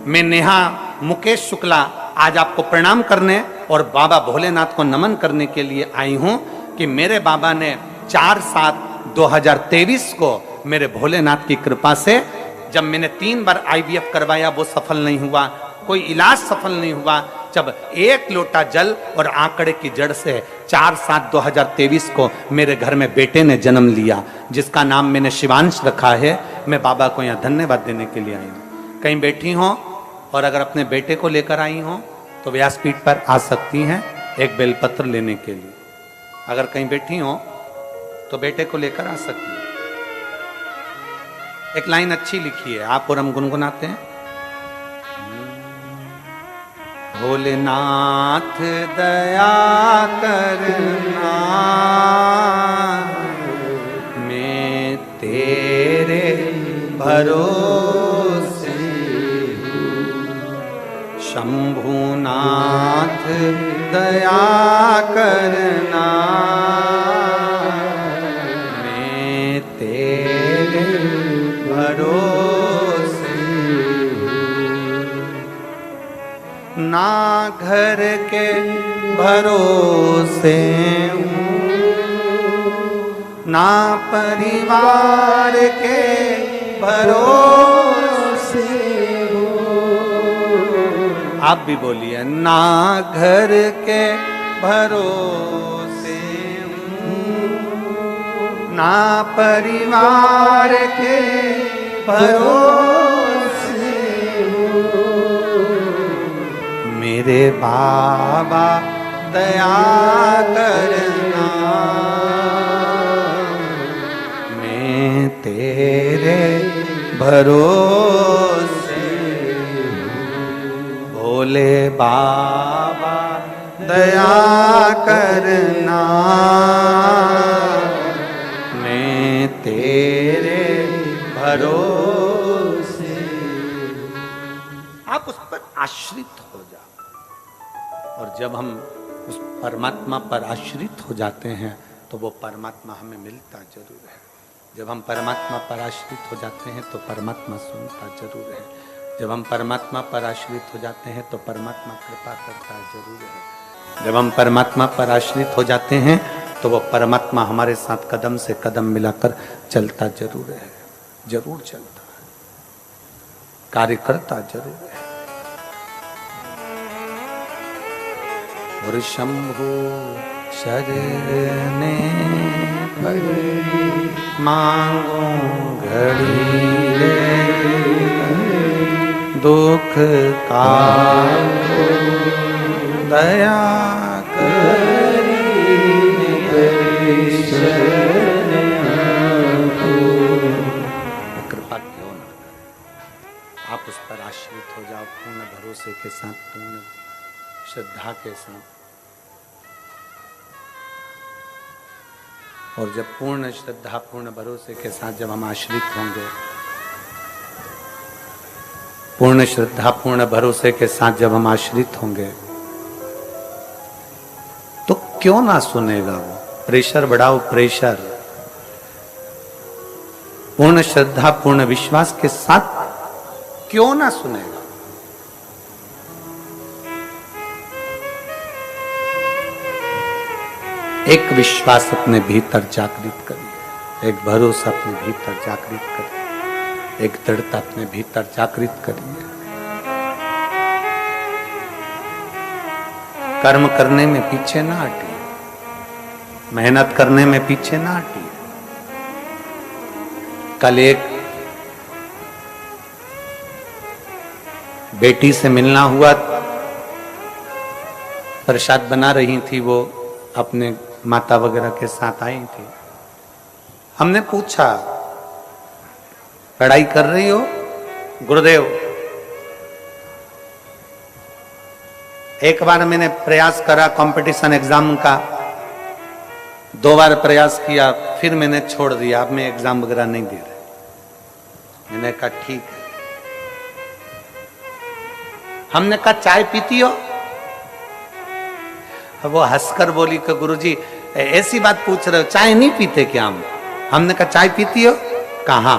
Speaker 1: मैं नेहा मुकेश शुक्ला आज आपको प्रणाम करने और बाबा भोलेनाथ को नमन करने के लिए आई हूं, कि मेरे बाबा ने 4/7/2023 को मेरे भोलेनाथ की कृपा से, जब मैंने 3 बार IVF करवाया, वो सफल नहीं हुआ, कोई इलाज सफल नहीं हुआ, जब 1 लोटा जल और आंकड़े की जड़ से 4/7/2023 को मेरे घर में बेटे ने जन्म लिया, जिसका नाम मैंने शिवांश रखा है। मैं बाबा को यहाँ धन्यवाद देने के लिए आई हूँ। कहीं बैठी हो और अगर अपने बेटे को लेकर आई हो तो व्यासपीठ पर आ सकती हैं एक बेलपत्र लेने के लिए। अगर कहीं बैठी हो तो बेटे को लेकर आ सकती हैं। एक लाइन अच्छी लिखी है, आप और हम गुनगुनाते हैं। भोलेनाथ दया करना, मैं तेरे भरोसे हूँ। शंभुनाथ दया करना, मैं तेरे भरोसे हूँ। ना घर के भरोसे हूँ, ना परिवार के भरोसे हूँ। आप भी बोलिए, ना घर के भरोसे हूँ, ना परिवार के भरोसे हूँ। मेरे बाबा दया करना, मैं तेरे भरोसे भोले बाबा दया करना, मैं तेरे भरोसे। आप उस पर आश्रित हो जाओ, और जब हम उस परमात्मा पर आश्रित हो जाते हैं तो वो परमात्मा हमें मिलता जरूर है। जब हम परमात्मा पर आश्रित हो जाते हैं तो परमात्मा सुनता जरूर है। जब हम परमात्मा पर आश्रित हो जाते हैं तो परमात्मा कृपा करता जरूर है। जब हम परमात्मा पर आश्रित हो जाते हैं तो वो परमात्मा हमारे साथ कदम से कदम मिलाकर चलता जरूर है, जरूर चलता है, कार्य करता जरूर है। और शंभु शरणे पड़ी मांगो घड़ी रे, दुख का दया करी कृपा क्यों ना करे। आप उस पर आश्रित हो जाओ पूर्ण भरोसे के साथ, पूर्ण श्रद्धा के साथ। और जब पूर्ण श्रद्धा पूर्ण भरोसे के साथ जब हम आश्रित होंगे, पूर्ण श्रद्धा पूर्ण भरोसे के साथ जब हम आश्रित होंगे, तो क्यों ना सुनेगा वो। प्रेशर बढ़ाओ, प्रेशर। पूर्ण श्रद्धा पूर्ण विश्वास के साथ क्यों ना सुनेगा। एक विश्वास अपने भीतर जागृत करिए, एक भरोसा अपने भीतर जागृत करिए, एक दृढ़ता अपने भीतर जागृत करिए। कर्म करने में पीछे ना हटिए, मेहनत करने में पीछे ना हटिए। कल एक बेटी से मिलना हुआ, प्रसाद बना रही थी, वो अपने माता वगैरह के साथ आई थी। हमने पूछा, पढ़ाई कर रही हो गुरुदेव? एक बार मैंने प्रयास करा कंपटीशन एग्जाम का, 2 बार प्रयास किया, फिर मैंने छोड़ दिया। अब मैं एग्जाम वगैरह नहीं दे रहा। मैंने कहा ठीक है। हमने कहा चाय पीती हो? वो हंसकर बोली कि गुरुजी ऐसी बात पूछ रहे हो, चाय नहीं पीते क्या हम? हमने कहा चाय पीती हो? कहा?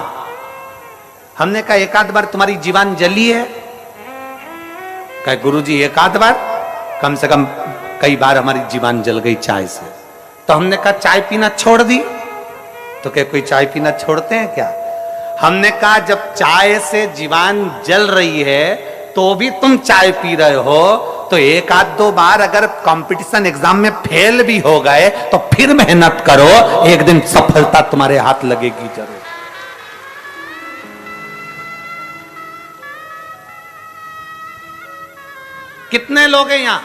Speaker 1: हमने कहा एक आध बार तुम्हारी जीवान जली है? कहा गुरुजी एक आध बार, कम से कम कई बार हमारी जीवान जल गई चाय से। तो हमने कहा चाय पीना छोड़ दी? तो क्या कोई चाय पीना छोड़ते हैं क्या? हमने कहा जब चाय से जीवान जल रही है तो भी तुम चाय पी रहे हो, तो एक आध 2 बार अगर कंपटीशन एग्जाम में फेल भी हो गए तो फिर मेहनत करो, एक दिन सफलता तुम्हारे हाथ लगेगी जरूर। कितने लोग हैं यहां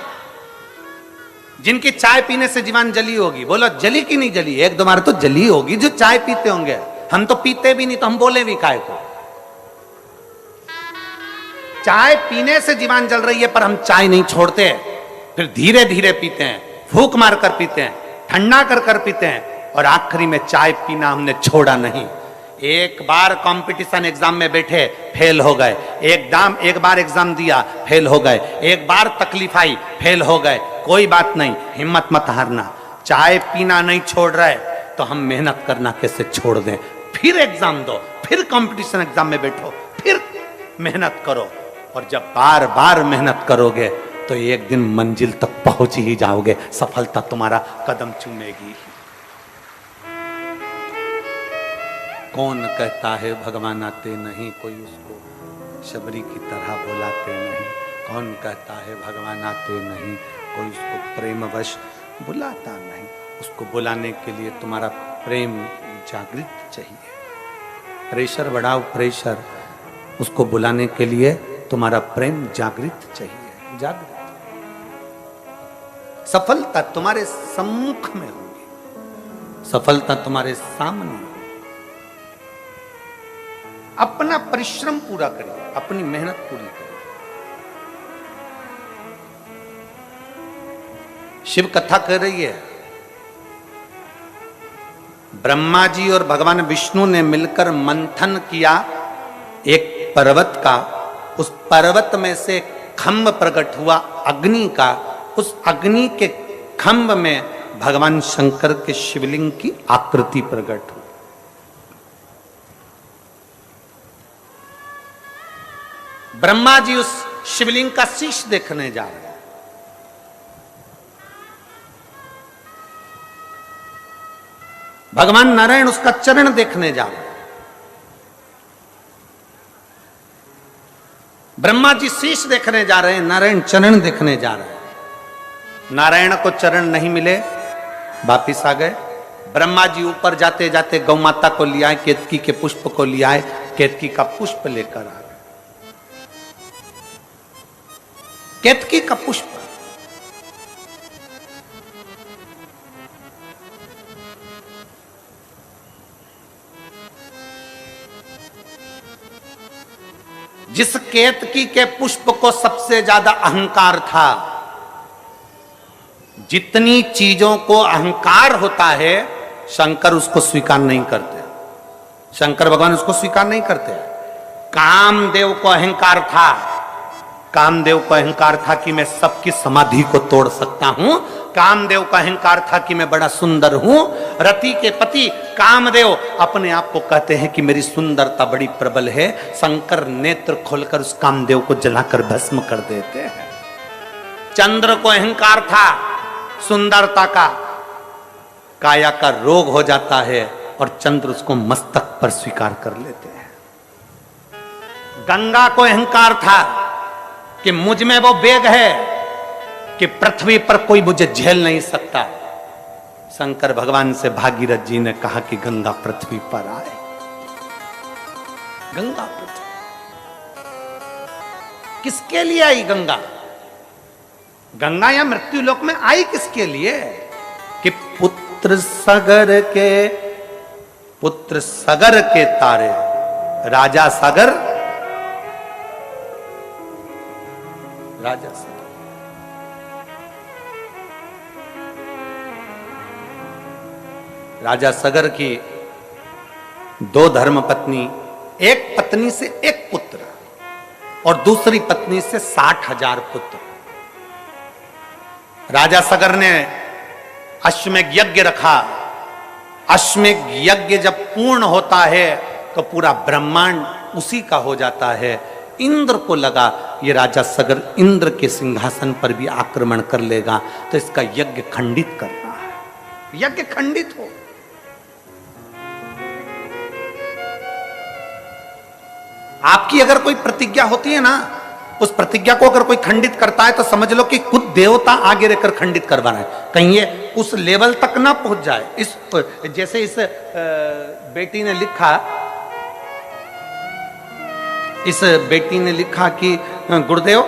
Speaker 1: जिनकी चाय पीने से जीवान जली होगी? बोलो जली कि नहीं जली? 1-2 बार तो जली होगी जो चाय पीते होंगे। हम तो पीते भी नहीं, तो हम बोले भी काहे को? चाय पीने से जीवान जल रही है पर हम चाय नहीं छोड़ते, फिर धीरे धीरे पीते हैं, फूंक मार कर पीते हैं, ठंडा कर कर पीते हैं, और आखिरी में चाय पीना हमने छोड़ा नहीं। एक बार कंपटीशन एग्जाम में बैठे, फेल हो गए। एक बार एग्जाम दिया, फेल हो गए। एक बार तकलीफ आई, फेल हो गए। कोई बात नहीं, हिम्मत मत हारना। चाय पीना नहीं छोड़ रहे तो हम मेहनत करना कैसे छोड़ दें? फिर एग्जाम दो, फिर कंपटीशन एग्जाम में बैठो, फिर मेहनत करो, और जब बार बार मेहनत करोगे तो एक दिन मंजिल तक पहुंच ही जाओगे, सफलता तुम्हारा कदम चूमेगी। कौन कहता है भगवान आते नहीं, कोई उसको शबरी की तरह बुलाते नहीं। कौन कहता है भगवान आते नहीं, कोई उसको प्रेमवश बुलाता नहीं। उसको बुलाने के लिए तुम्हारा प्रेम जागृत चाहिए। प्रेशर बढ़ाओ, प्रेशर। उसको बुलाने के लिए तुम्हारा प्रेम जागृत चाहिए, जागृत। सफलता तुम्हारे सम्मुख में होगी, सफलता तुम्हारे सामने होगी। अपना परिश्रम पूरा करिए, अपनी मेहनत पूरी करिए। शिव कथा कर रही है, ब्रह्मा जी और भगवान विष्णु ने मिलकर मंथन किया एक पर्वत का। उस पर्वत में से खंभ प्रकट हुआ अग्नि का। उस अग्नि के खंभ में भगवान शंकर के शिवलिंग की आकृति प्रकट हुई। ब्रह्मा जी उस शिवलिंग का शीश देखने जा रहे हैं। भगवान नारायण उसका चरण देखने जा रहे हैं। ब्रह्मा जी शीश देखने जा रहे हैं, नारायण चरण देखने जा रहे हैं। नारायण को चरण नहीं मिले, वापिस आ गए। ब्रह्मा जी ऊपर जाते जाते गौ माता को लिया, केतकी के पुष्प को लिया, केतकी का पुष्प लेकर आ गए। केतकी का पुष्प जिस केतकी के पुष्प को सबसे ज्यादा अहंकार था, जितनी चीजों को अहंकार होता है शंकर उसको स्वीकार नहीं करते। शंकर भगवान उसको स्वीकार नहीं करते। कामदेव को अहंकार था, कामदेव को अहंकार था कि मैं सबकी समाधि को तोड़ सकता हूं। कामदेव का अहंकार था कि मैं बड़ा सुंदर हूं। रति के पति कामदेव अपने आप को कहते हैं कि मेरी सुंदरता बड़ी प्रबल है। शंकर नेत्र खोलकर उस कामदेव को जलाकर भस्म कर देते हैं। चंद्र को अहंकार था सुंदरता का, काया का रोग हो जाता है और चंद्र उसको मस्तक पर स्वीकार कर लेते हैं। गंगा को अहंकार था कि मुझ में वो वेग है कि पृथ्वी पर कोई मुझे झेल नहीं सकता। शंकर भगवान से भागीरथ जी ने कहा कि गंगा पृथ्वी पर आए। गंगा पृथ्वी किसके लिए आई? गंगा गंगा या मृत्यु लोक में आई किसके लिए? कि पुत्र सगर के तारे, राजा सागर, राजा सागर, राजा सगर की दो धर्म पत्नी, एक पत्नी से एक पुत्र और दूसरी पत्नी से 60,000 पुत्र। राजा सगर ने अश्वमेध यज्ञ रखा। अश्वमेध यज्ञ जब पूर्ण होता है तो पूरा ब्रह्मांड उसी का हो जाता है। इंद्र को लगा ये राजा सगर इंद्र के सिंहासन पर भी आक्रमण कर लेगा तो इसका यज्ञ खंडित करना है। यज्ञ खंडित हो। आपकी अगर कोई प्रतिज्ञा होती है ना, उस प्रतिज्ञा को अगर कोई खंडित करता है तो समझ लो कि खुद देवता आगे रहकर खंडित करवा रहा है। कहीं ये उस लेवल तक ना पहुंच जाए। इस जैसे इस बेटी ने लिखा, इस बेटी ने लिखा कि गुरुदेव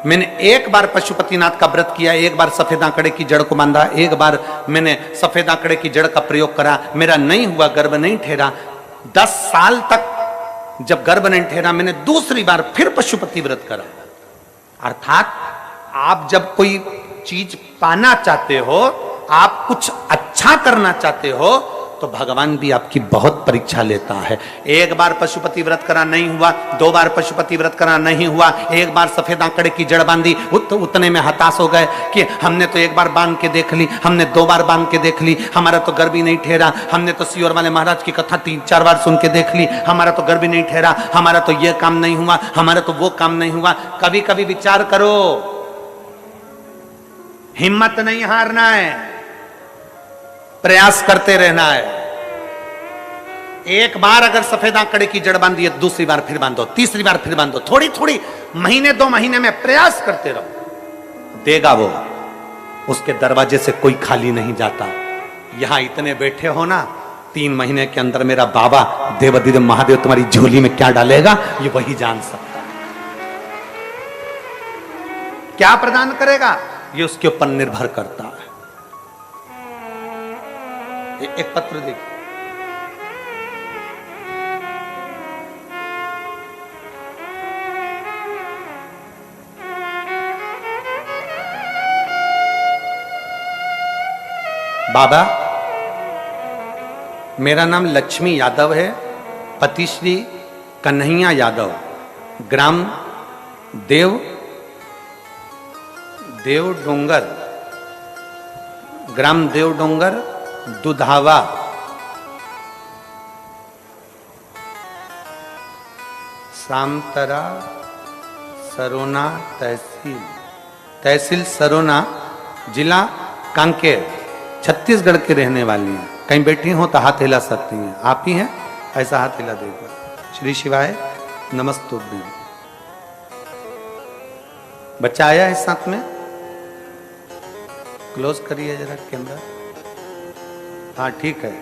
Speaker 1: मैंने एक बार पशुपतिनाथ का व्रत किया, एक बार सफेद आंकड़े की जड़ को बांधा, एक बार मैंने सफेद आंकड़े की जड़ का प्रयोग करा, मेरा नहीं हुआ, गर्भ नहीं ठहरा। 10 साल तक जब गर्भ नहीं ठहरा मैंने दूसरी बार फिर पशुपति व्रत करा। अर्थात आप जब कोई चीज पाना चाहते हो, आप कुछ अच्छा करना चाहते हो तो भगवान भी आपकी बहुत परीक्षा लेता है। एक बार पशुपति व्रत करा नहीं हुआ, 2 बार पशुपति व्रत करा नहीं हुआ, एक बार सफेद आंकड़े की जड़ बांधी, उतने में हताश हो गए कि हमने तो एक बार बांध के देख ली, हमने 2 बार बांध के देख ली, हमारा तो गर्भ ही नहीं ठहरा, हमने तो सियोर वाले महाराज की कथा 3-4 बार सुन के देख ली, हमारा तो गर्भ ही नहीं ठहरा, हमारा तो ये काम नहीं हुआ, हमारा तो वो काम नहीं हुआ। कभी कभी विचार करो, हिम्मत नहीं हारना है, प्रयास करते रहना है। एक बार अगर सफेद आंकड़े की जड़ बांधी है, दूसरी बार फिर बांधो, तीसरी बार फिर बांधो, थोड़ी थोड़ी महीने 2 महीने में प्रयास करते रहो, देगा वो। उसके दरवाजे से कोई खाली नहीं जाता। यहां इतने बैठे हो ना, 3 महीने के अंदर मेरा बाबा देवाधिदेव महादेव तुम्हारी झोली में क्या डालेगा ये वही जान सकता है। क्या प्रदान करेगा? ये उसके ऊपर निर्भर करता है। एक पत्र देखिए, बाबा मेरा नाम लक्ष्मी यादव है, पति श्री कन्हैया यादव, ग्राम देव डोंगर दुधावा, सामतरा, सरोना तहसील सरोना, जिला कांकेर, छत्तीसगढ़ के रहने वाली हैं। कहीं बैठी हो तो हाथ हिला सकती हैं। आप ही हैं? ऐसा हाथ हिला देगा। श्री शिवाय नमस्तुभ्यं। बच्चा आया है साथ में? क्लोज करिए जरा कैमरा। हाँ ठीक है,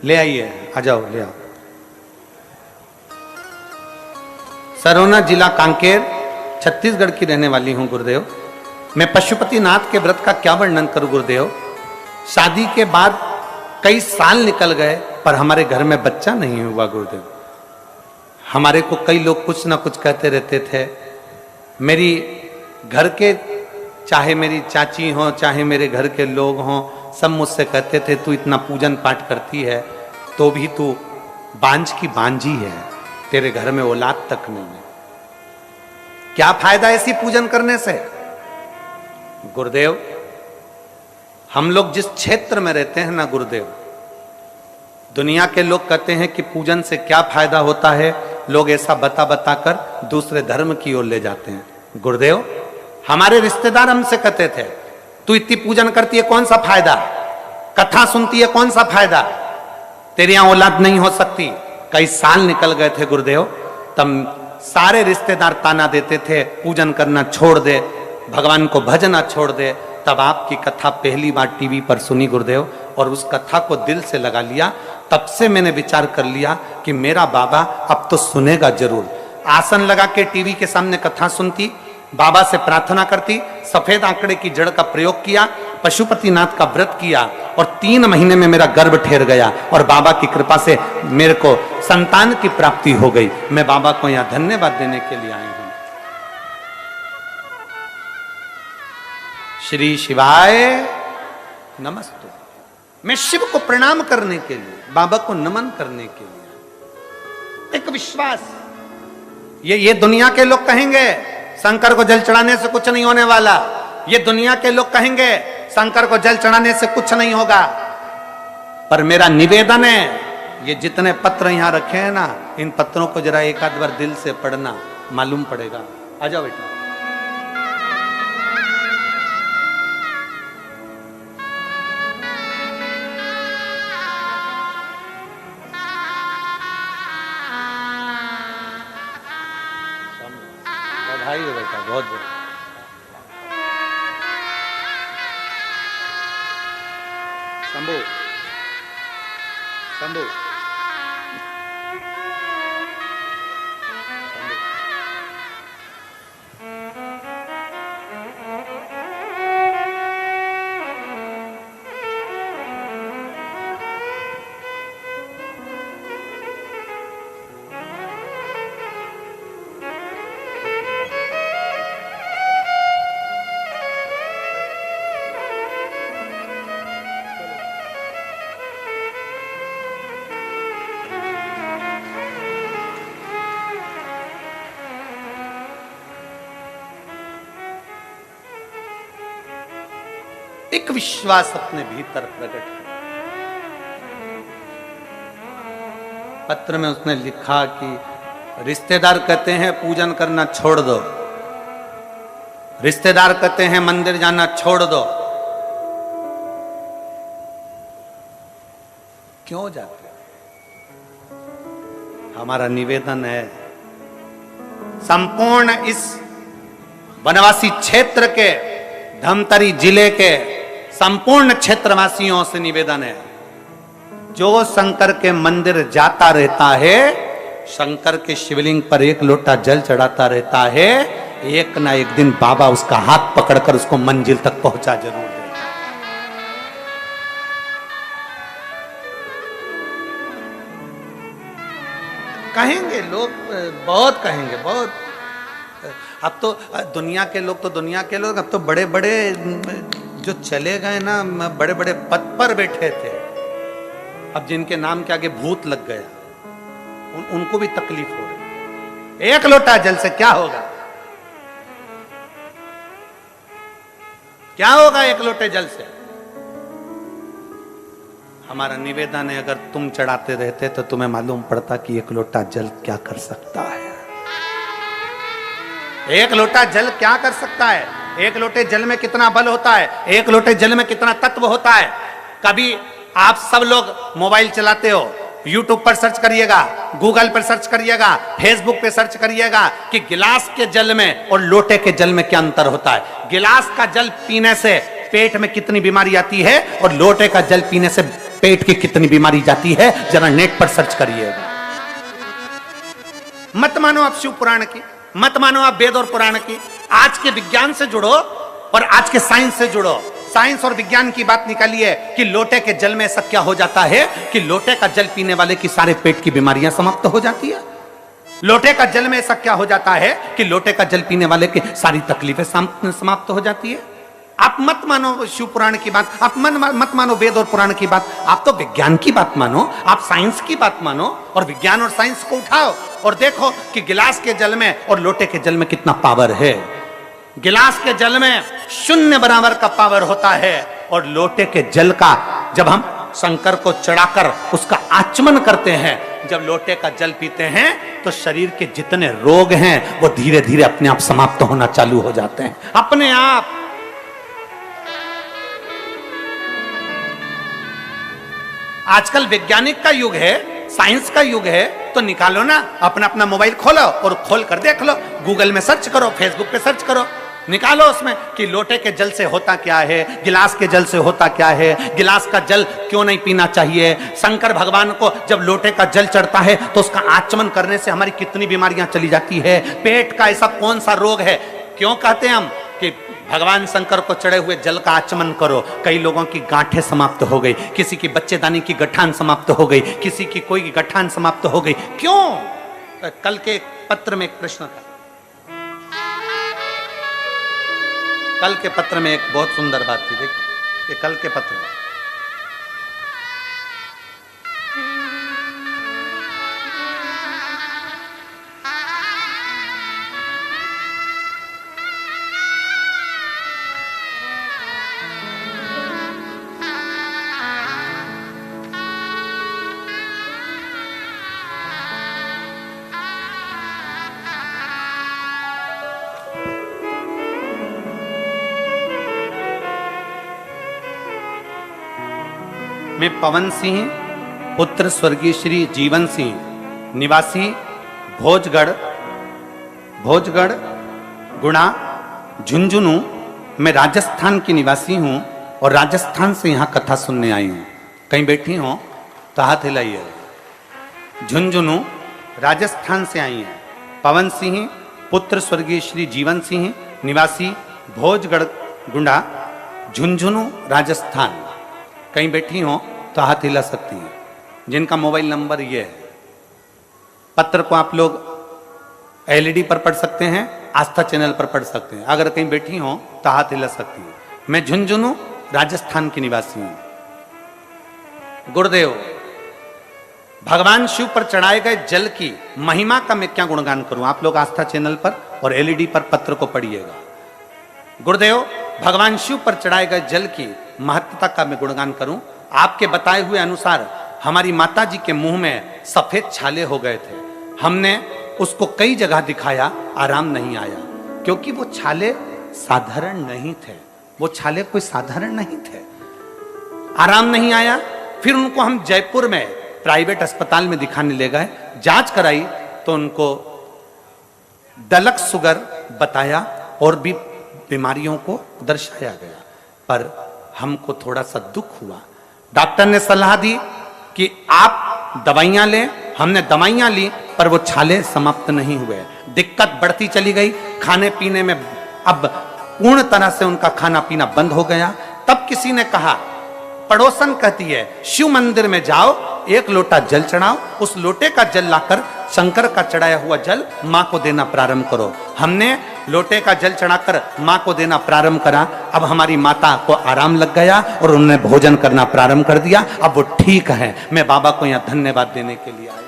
Speaker 1: ले आइए, आ जाओ, ले आओ। सरोना जिला कांकेर, छत्तीसगढ़ की रहने वाली हूं गुरुदेव। मैं पशुपतिनाथ के व्रत का क्या वर्णन करूं गुरुदेव। शादी के बाद कई साल निकल गए पर हमारे घर में बच्चा नहीं हुआ गुरुदेव। हमारे को कई लोग कुछ ना कुछ कहते रहते थे। मेरी घर के, चाहे मेरी चाची हो, चाहे मेरे घर के लोग हों, सब मुझसे कहते थे तू इतना पूजन पाठ करती है तो भी तू बांझ की बांझी है, तेरे घर में औलाद तक नहीं है। क्या फायदा ऐसी पूजन करने से गुरुदेव। हम लोग जिस क्षेत्र में रहते हैं ना गुरुदेव, दुनिया के लोग कहते हैं कि पूजन से क्या फायदा होता है, लोग ऐसा बता बता कर दूसरे धर्म की ओर ले जाते हैं गुरुदेव। हमारे रिश्तेदार हमसे कहते थे तू इतनी पूजन करती है कौन सा फायदा, कथा सुनती है कौन सा फायदा, तेरे यहां औलाद नहीं हो सकती। कई साल निकल गए थे गुरुदेव, तब सारे रिश्तेदार ताना देते थे पूजन करना छोड़ दे, भगवान को भजना छोड़ दे। तब आपकी कथा पहली बार टीवी पर सुनी गुरुदेव, और उस कथा को दिल से लगा लिया। तब से मैंने विचार कर लिया कि मेरा बाबा अब तो सुनेगा जरूर। आसन लगा के टीवी के सामने कथा सुनती, बाबा से प्रार्थना करती, सफेद आंकड़े की जड़ का प्रयोग किया, पशुपतिनाथ का व्रत किया, और 3 महीने में मेरा गर्भ ठहर गया और बाबा की कृपा से मेरे को संतान की प्राप्ति हो गई। मैं बाबा को यहाँ धन्यवाद देने के लिए आई हूं। श्री शिवाय नमस्तु। मैं शिव को प्रणाम करने के लिए, बाबा को नमन करने के लिए, एक विश्वास। ये दुनिया के लोग कहेंगे शंकर को जल चढ़ाने से कुछ नहीं होने वाला, ये दुनिया के लोग कहेंगे शंकर को जल चढ़ाने से कुछ नहीं होगा, पर मेरा निवेदन है ये जितने पत्र यहां रखे हैं ना, इन पत्रों को जरा एक आध बार दिल से पढ़ना, मालूम पड़ेगा। आ जाओ बेटा। बधाई हो बेटा, बहुत बहुत। शंभू शंभू एक विश्वास अपने भीतर प्रकट है। पत्र में उसने लिखा कि रिश्तेदार कहते हैं पूजन करना छोड़ दो, रिश्तेदार कहते हैं मंदिर जाना छोड़ दो, क्यों जाते? हमारा निवेदन है संपूर्ण इस वनवासी क्षेत्र के, धमतरी जिले के संपूर्ण क्षेत्रवासियों से निवेदन है, जो शंकर के मंदिर जाता रहता है, शंकर के शिवलिंग पर 1 लोटा जल चढ़ाता रहता है, एक ना एक दिन बाबा उसका हाथ पकड़कर उसको मंजिल तक पहुंचा जरूर देगा। कहेंगे लोग, बहुत कहेंगे, बहुत। अब तो दुनिया के लोग अब तो बड़े बड़े जो चले गए ना, बड़े बड़े पद पर बैठे थे, अब जिनके नाम के आगे भूत लग गया उनको भी तकलीफ हो रही। एक लोटा जल से क्या होगा? क्या होगा एक लोटे जल से? हमारा निवेदन है, अगर तुम चढ़ाते रहते तो तुम्हें मालूम पड़ता कि एक लोटा जल क्या कर सकता है। एक लोटा जल क्या कर सकता है? एक लोटे जल में कितना बल होता है, एक लोटे जल में कितना तत्व होता है। कभी आप सब लोग मोबाइल चलाते हो, यूट्यूब पर सर्च करिएगा, गूगल पर सर्च करिएगा, फेसबुक पे सर्च करिएगा कि गिलास के जल में और लोटे के जल में क्या अंतर होता है। गिलास का जल पीने से पेट में कितनी बीमारी आती है और लोटे का जल पीने से पेट की कितनी बीमारी जाती है, जरा नेट पर सर्च करिएगा। मत मानो आप शिव पुराण की, मत मानो आप वेद और पुराण की। आज के विज्ञान से जुड़ो और आज के साइंस से जुड़ो। साइंस और विज्ञान की बात निकालिए कि लोटे के जल में ऐसा क्या हो जाता है कि लोटे का जल पीने वाले की सारे पेट की बीमारियां समाप्त हो जाती है। लोटे का जल में ऐसा क्या हो जाता है कि लोटे का जल पीने वाले की सारी तकलीफें समाप्त हो जाती है। आप मत मानो शिव पुराण की बात, आप मत मानो वेद और पुराण की बात, आप तो विज्ञान की बात मानो, आप साइंस की बात मानो और विज्ञान और साइंस को उठाओ और देखो कि गिलास के जल में और लोटे के जल में कितना पावर है। गिलास के जल में 0 बराबर का पावर होता है और लोटे के जल का जब हम शंकर को चढ़ाकर उसका आचमन करते हैं, जब लोटे का जल पीते हैं तो शरीर के जितने रोग हैं वो धीरे धीरे अपने आप समाप्त होना चालू हो जाते हैं, अपने आप। आजकल वैज्ञानिक का युग है, साइंस का युग है, तो निकालो ना अपना अपना मोबाइल खोलो और खोल कर देख लो, गूगल में सर्च करो, फेसबुक पे सर्च करो, निकालो उसमें कि लोटे के जल से होता क्या है, गिलास के जल से होता क्या है, गिलास का जल क्यों नहीं पीना चाहिए। शंकर भगवान को जब लोटे का जल चढ़ता है तो उसका आचमन करने से हमारी कितनी बीमारियां चली जाती है। पेट का ऐसा कौन सा रोग है, क्यों कहते हैं हम कि भगवान शंकर को चढ़े हुए जल का आचमन करो। कई लोगों की गांठें समाप्त हो गई, किसी की बच्चेदानी की गठान समाप्त हो गई, किसी की कोई गठान समाप्त हो गई। क्यों? कल के पत्र में एक प्रश्न था, कल के पत्र में एक बहुत सुंदर बात थी। देखिए ये कल के पत्र में मैं पवन सिंह पुत्र स्वर्गीय श्री जीवन सिंह निवासी भोजगढ़ गुणा झुंझुनू, मैं राजस्थान की निवासी हूँ और राजस्थान से यहाँ कथा सुनने आई हूँ। कहीं बैठी हो तो हाथ हिलाइए। झुंझुनू राजस्थान से आई हैं। पवन सिंह पुत्र स्वर्गीय श्री जीवन सिंह निवासी भोजगढ़ गुंडा झुंझुनू राजस्थान। कहीं बैठी हो तो हाथ हिला सकती हैं। जिनका मोबाइल नंबर ये है। पत्र को आप लोग एलईडी पर पढ़ सकते हैं, आस्था चैनल पर पढ़ सकते हैं। अगर कहीं बैठी हो तो हाथ हिला सकती हैं। मैं झुंझुनू राजस्थान की निवासी हूं। गुरुदेव, भगवान शिव पर चढ़ाए गए जल की महिमा का मैं क्या गुणगान करूं। आप लोग आस्था चैनल पर और एलईडी पर पत्र को पढ़िएगा। गुरुदेव, भगवान शिव पर चढ़ाए गए जल की महत्ता का मैं गुणगान करूं। आपके बताए हुए अनुसार हमारी माता जी के मुंह में सफेद छाले हो गए थे। हमने उसको कई जगह दिखाया, आराम नहीं आया, क्योंकि वो छाले साधारण नहीं थे। वो छाले कोई साधारण नहीं थे, आराम नहीं आया। फिर उनको हम जयपुर में प्राइवेट अस्पताल में दिखाने ले गए, जांच कराई तो उनको दलक शुगर बताया और भी बीमारियों को दर्शाया गया। पर हमको थोड़ा सा दुख हुआ। डॉक्टर ने सलाह दी कि आप दवाइयां लें। हमने दवाइयां ली, पर वो छाले समाप्त नहीं हुए, दिक्कत बढ़ती चली गई। खाने पीने में अब पूर्ण तरह से उनका खाना पीना बंद हो गया। तब किसी ने कहा, पड़ोसन कहती है, शिव मंदिर में जाओ, एक लोटा जल चढ़ाओ, उस लोटे का जल लाकर शंकर का चढ़ाया हुआ जल मां को देना प्रारंभ करो। हमने लोटे का जल चढ़ाकर मां को देना प्रारंभ करा। अब हमारी माता को आराम लग गया और उन्होंने भोजन करना प्रारंभ कर दिया। अब वो ठीक है। मैं बाबा को यहाँ धन्यवाद देने के लिए आया।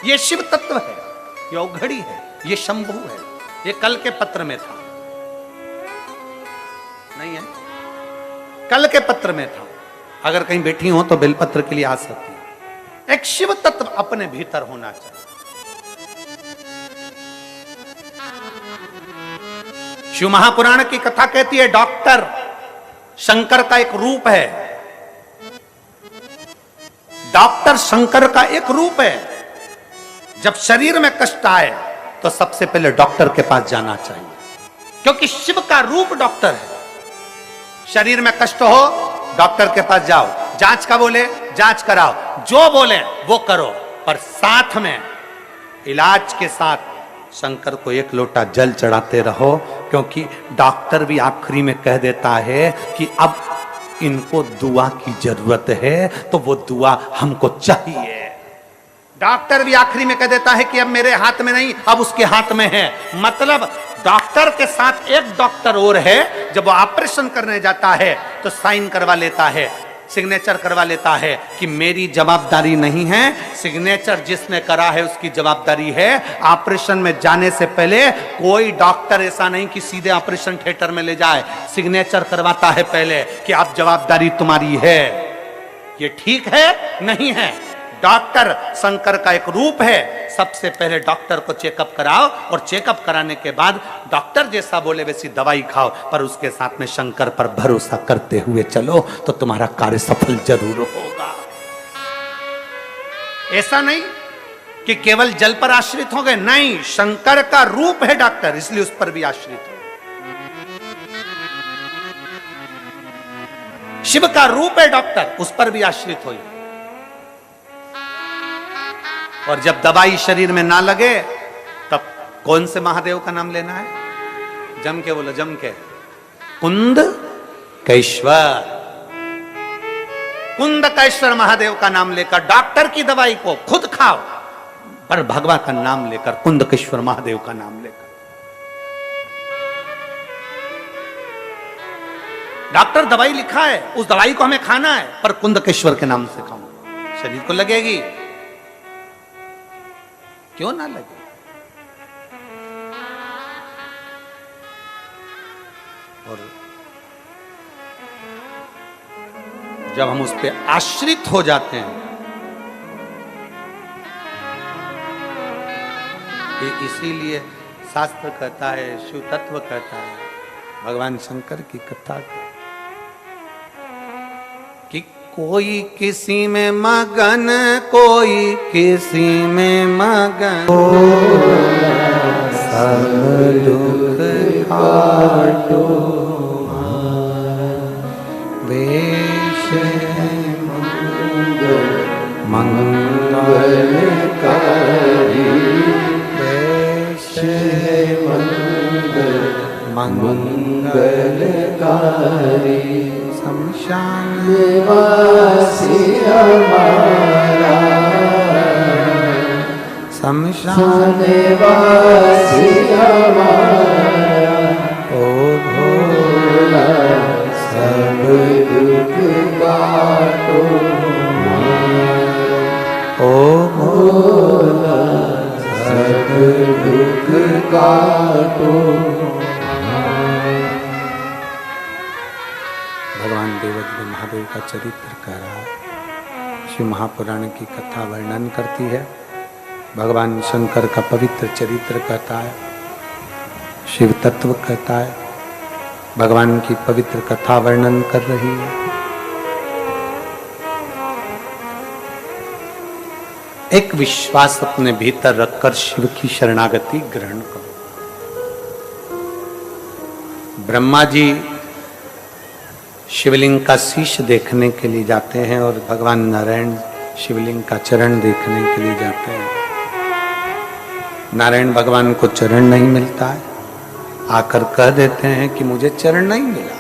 Speaker 1: ये शिव तत्व है, ये औघड़ी है, ये शंभु है। ये कल के पत्र में था, नहीं है, कल के पत्र में था। अगर कहीं बैठी हो तो बेलपत्र के लिए आ सकती है। एक शिव तत्व अपने भीतर होना चाहिए। शिव महापुराण की कथा कहती है, डॉक्टर शंकर का एक रूप है। डॉक्टर शंकर का एक रूप है। जब शरीर में कष्ट आए तो सबसे पहले डॉक्टर के पास जाना चाहिए, क्योंकि शिव का रूप डॉक्टर है। शरीर में कष्ट हो, डॉक्टर के पास जाओ, जांच का बोले जांच कराओ, जो बोले वो करो, पर साथ में इलाज के साथ शंकर को एक लोटा जल चढ़ाते रहो, क्योंकि डॉक्टर भी आखिरी में कह देता है कि अब इनको दुआ की जरूरत है, तो वो दुआ हमको चाहिए। डॉक्टर भी आखिरी में कह देता है कि अब मेरे हाथ में नहीं, अब उसके हाथ में है। मतलब डॉक्टर के साथ एक डॉक्टर और है। जब वो ऑपरेशन करने जाता है तो साइन करवा लेता है, सिग्नेचर करवा लेता है कि मेरी जवाबदारी नहीं है, सिग्नेचर जिसने करा है उसकी जवाबदारी है। ऑपरेशन में जाने से पहले कोई डॉक्टर ऐसा नहीं कि सीधे ऑपरेशन थिएटर में ले जाए, सिग्नेचर करवाता है पहले कि आप जवाबदारी तुम्हारी है। ये ठीक है नहीं है? डॉक्टर शंकर का एक रूप है। सबसे पहले डॉक्टर को चेकअप कराओ, और चेकअप कराने के बाद डॉक्टर जैसा बोले वैसी दवाई खाओ, पर उसके साथ में शंकर पर भरोसा करते हुए चलो, तो तुम्हारा कार्य सफल जरूर होगा। ऐसा नहीं कि केवल जल पर आश्रित हो गए, नहीं, शंकर का रूप है डॉक्टर, इसलिए उस पर भी आश्रित हो। शिव का रूप है डॉक्टर, उस पर भी आश्रित हो। और जब दवाई शरीर में ना लगे तब कौन से महादेव का नाम लेना है? जम के बोलो, जम के, कुंद कैश्वर। कुंद कैश्वर महादेव का नाम लेकर डॉक्टर की दवाई को खुद खाओ, पर भगवान का नाम लेकर, कुंद कैश्वर महादेव का नाम लेकर। डॉक्टर दवाई लिखा है, उस दवाई को हमें खाना है, पर कुंद कैश्वर के नाम से खाओ, शरीर को लगेगी। क्यों ना लगे? और जब हम उस पर आश्रित हो जाते हैं, इसीलिए शास्त्र कहता है, शिव तत्व कहता है, भगवान शंकर की कथा कि कोई किसी में मगन, कोई किसी में मगन, सब दुख काटो वेश मंगलकारी, वेश मंगलकारी, शमशान निवासी हमारा, शमशान निवासी हमारा, ओ भोला सब दुख काटो, ओ भोला सब दुख काटो। भगवान देवदेव महादेव का चरित्र कह रहा है। शिव महापुराण की कथा वर्णन करती है, भगवान शंकर का पवित्र चरित्र कहता है, शिव तत्व कहता है, भगवान की पवित्र कथा वर्णन कर रही है। एक विश्वास अपने भीतर रखकर शिव की शरणागति ग्रहण करो। ब्रह्मा जी शिवलिंग का शीश देखने के लिए जाते हैं और भगवान नारायण शिवलिंग का चरण देखने के लिए जाते हैं। नारायण भगवान को चरण नहीं मिलता है, आकर कह देते हैं कि मुझे चरण नहीं मिला।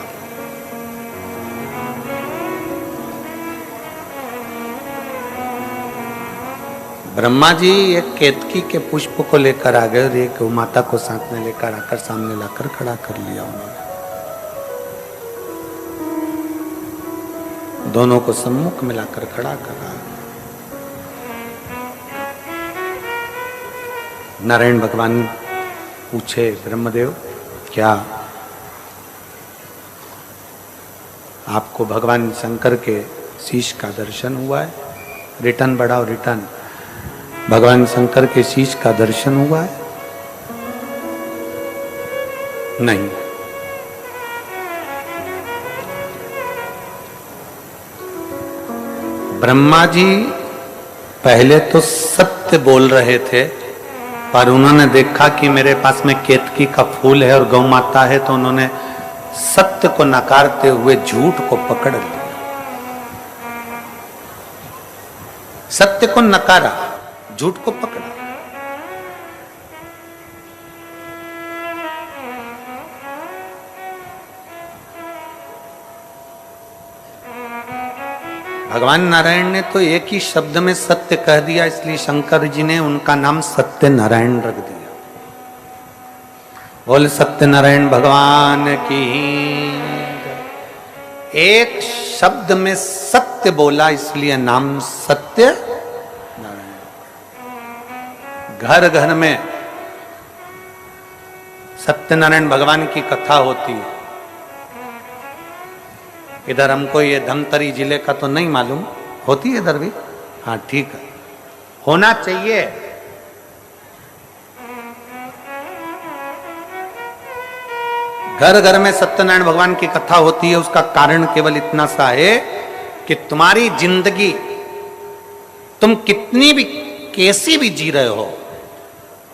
Speaker 1: ब्रह्मा जी एक केतकी के पुष्प को लेकर आ गए और एक माता को साथ में लेकर आकर सामने लाकर खड़ा कर लिया उन्होंने। दोनों को सम्मुख मिलाकर खड़ा करा। नारायण भगवान पूछे, ब्रह्मदेव क्या आपको भगवान शंकर के शीश का दर्शन हुआ है? रिटर्न बढ़ाओ, रिटर्न। भगवान शंकर के शीश का दर्शन हुआ है? नहीं। ब्रह्मा जी पहले तो सत्य बोल रहे थे, पर उन्होंने देखा कि मेरे पास में केतकी का फूल है और गौ माता है, तो उन्होंने सत्य को नकारते हुए झूठ को पकड़ लिया। सत्य को नकारा, झूठ को पकड़ा। भगवान नारायण ने तो एक ही शब्द में सत्य कह दिया, इसलिए शंकर जी ने उनका नाम सत्य नारायण रख दिया। बोल सत्यनारायण भगवान की। एक शब्द में सत्य बोला, इसलिए नाम सत्य नारायण। घर घर में सत्यनारायण भगवान की कथा होती है। इधर हमको ये धमतरी जिले का तो नहीं मालूम, होती है इधर भी? हाँ ठीक है, होना चाहिए। घर घर में सत्यनारायण भगवान की कथा होती है। उसका कारण केवल इतना सा है कि तुम्हारी जिंदगी तुम कितनी भी कैसी भी जी रहे हो,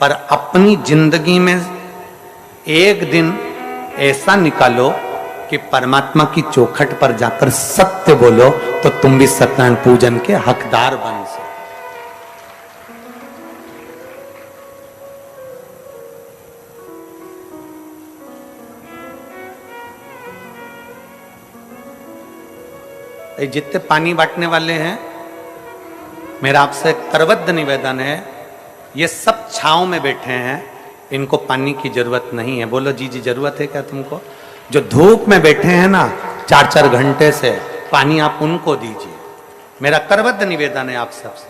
Speaker 1: पर अपनी जिंदगी में एक दिन ऐसा निकालो कि परमात्मा की चौखट पर जाकर सत्य बोलो, तो तुम भी सत्यनारायण पूजन के हकदार बन सको। जितने पानी बांटने वाले हैं, मेरा आपसे करबद्ध निवेदन है, ये सब छांव में बैठे हैं, इनको पानी की जरूरत नहीं है। बोलो जी जी जरूरत है क्या तुमको? जो धूप में बैठे हैं ना 4-4 घंटे से, पानी आप उनको दीजिए। मेरा करबद्ध निवेदन है आप सबसे।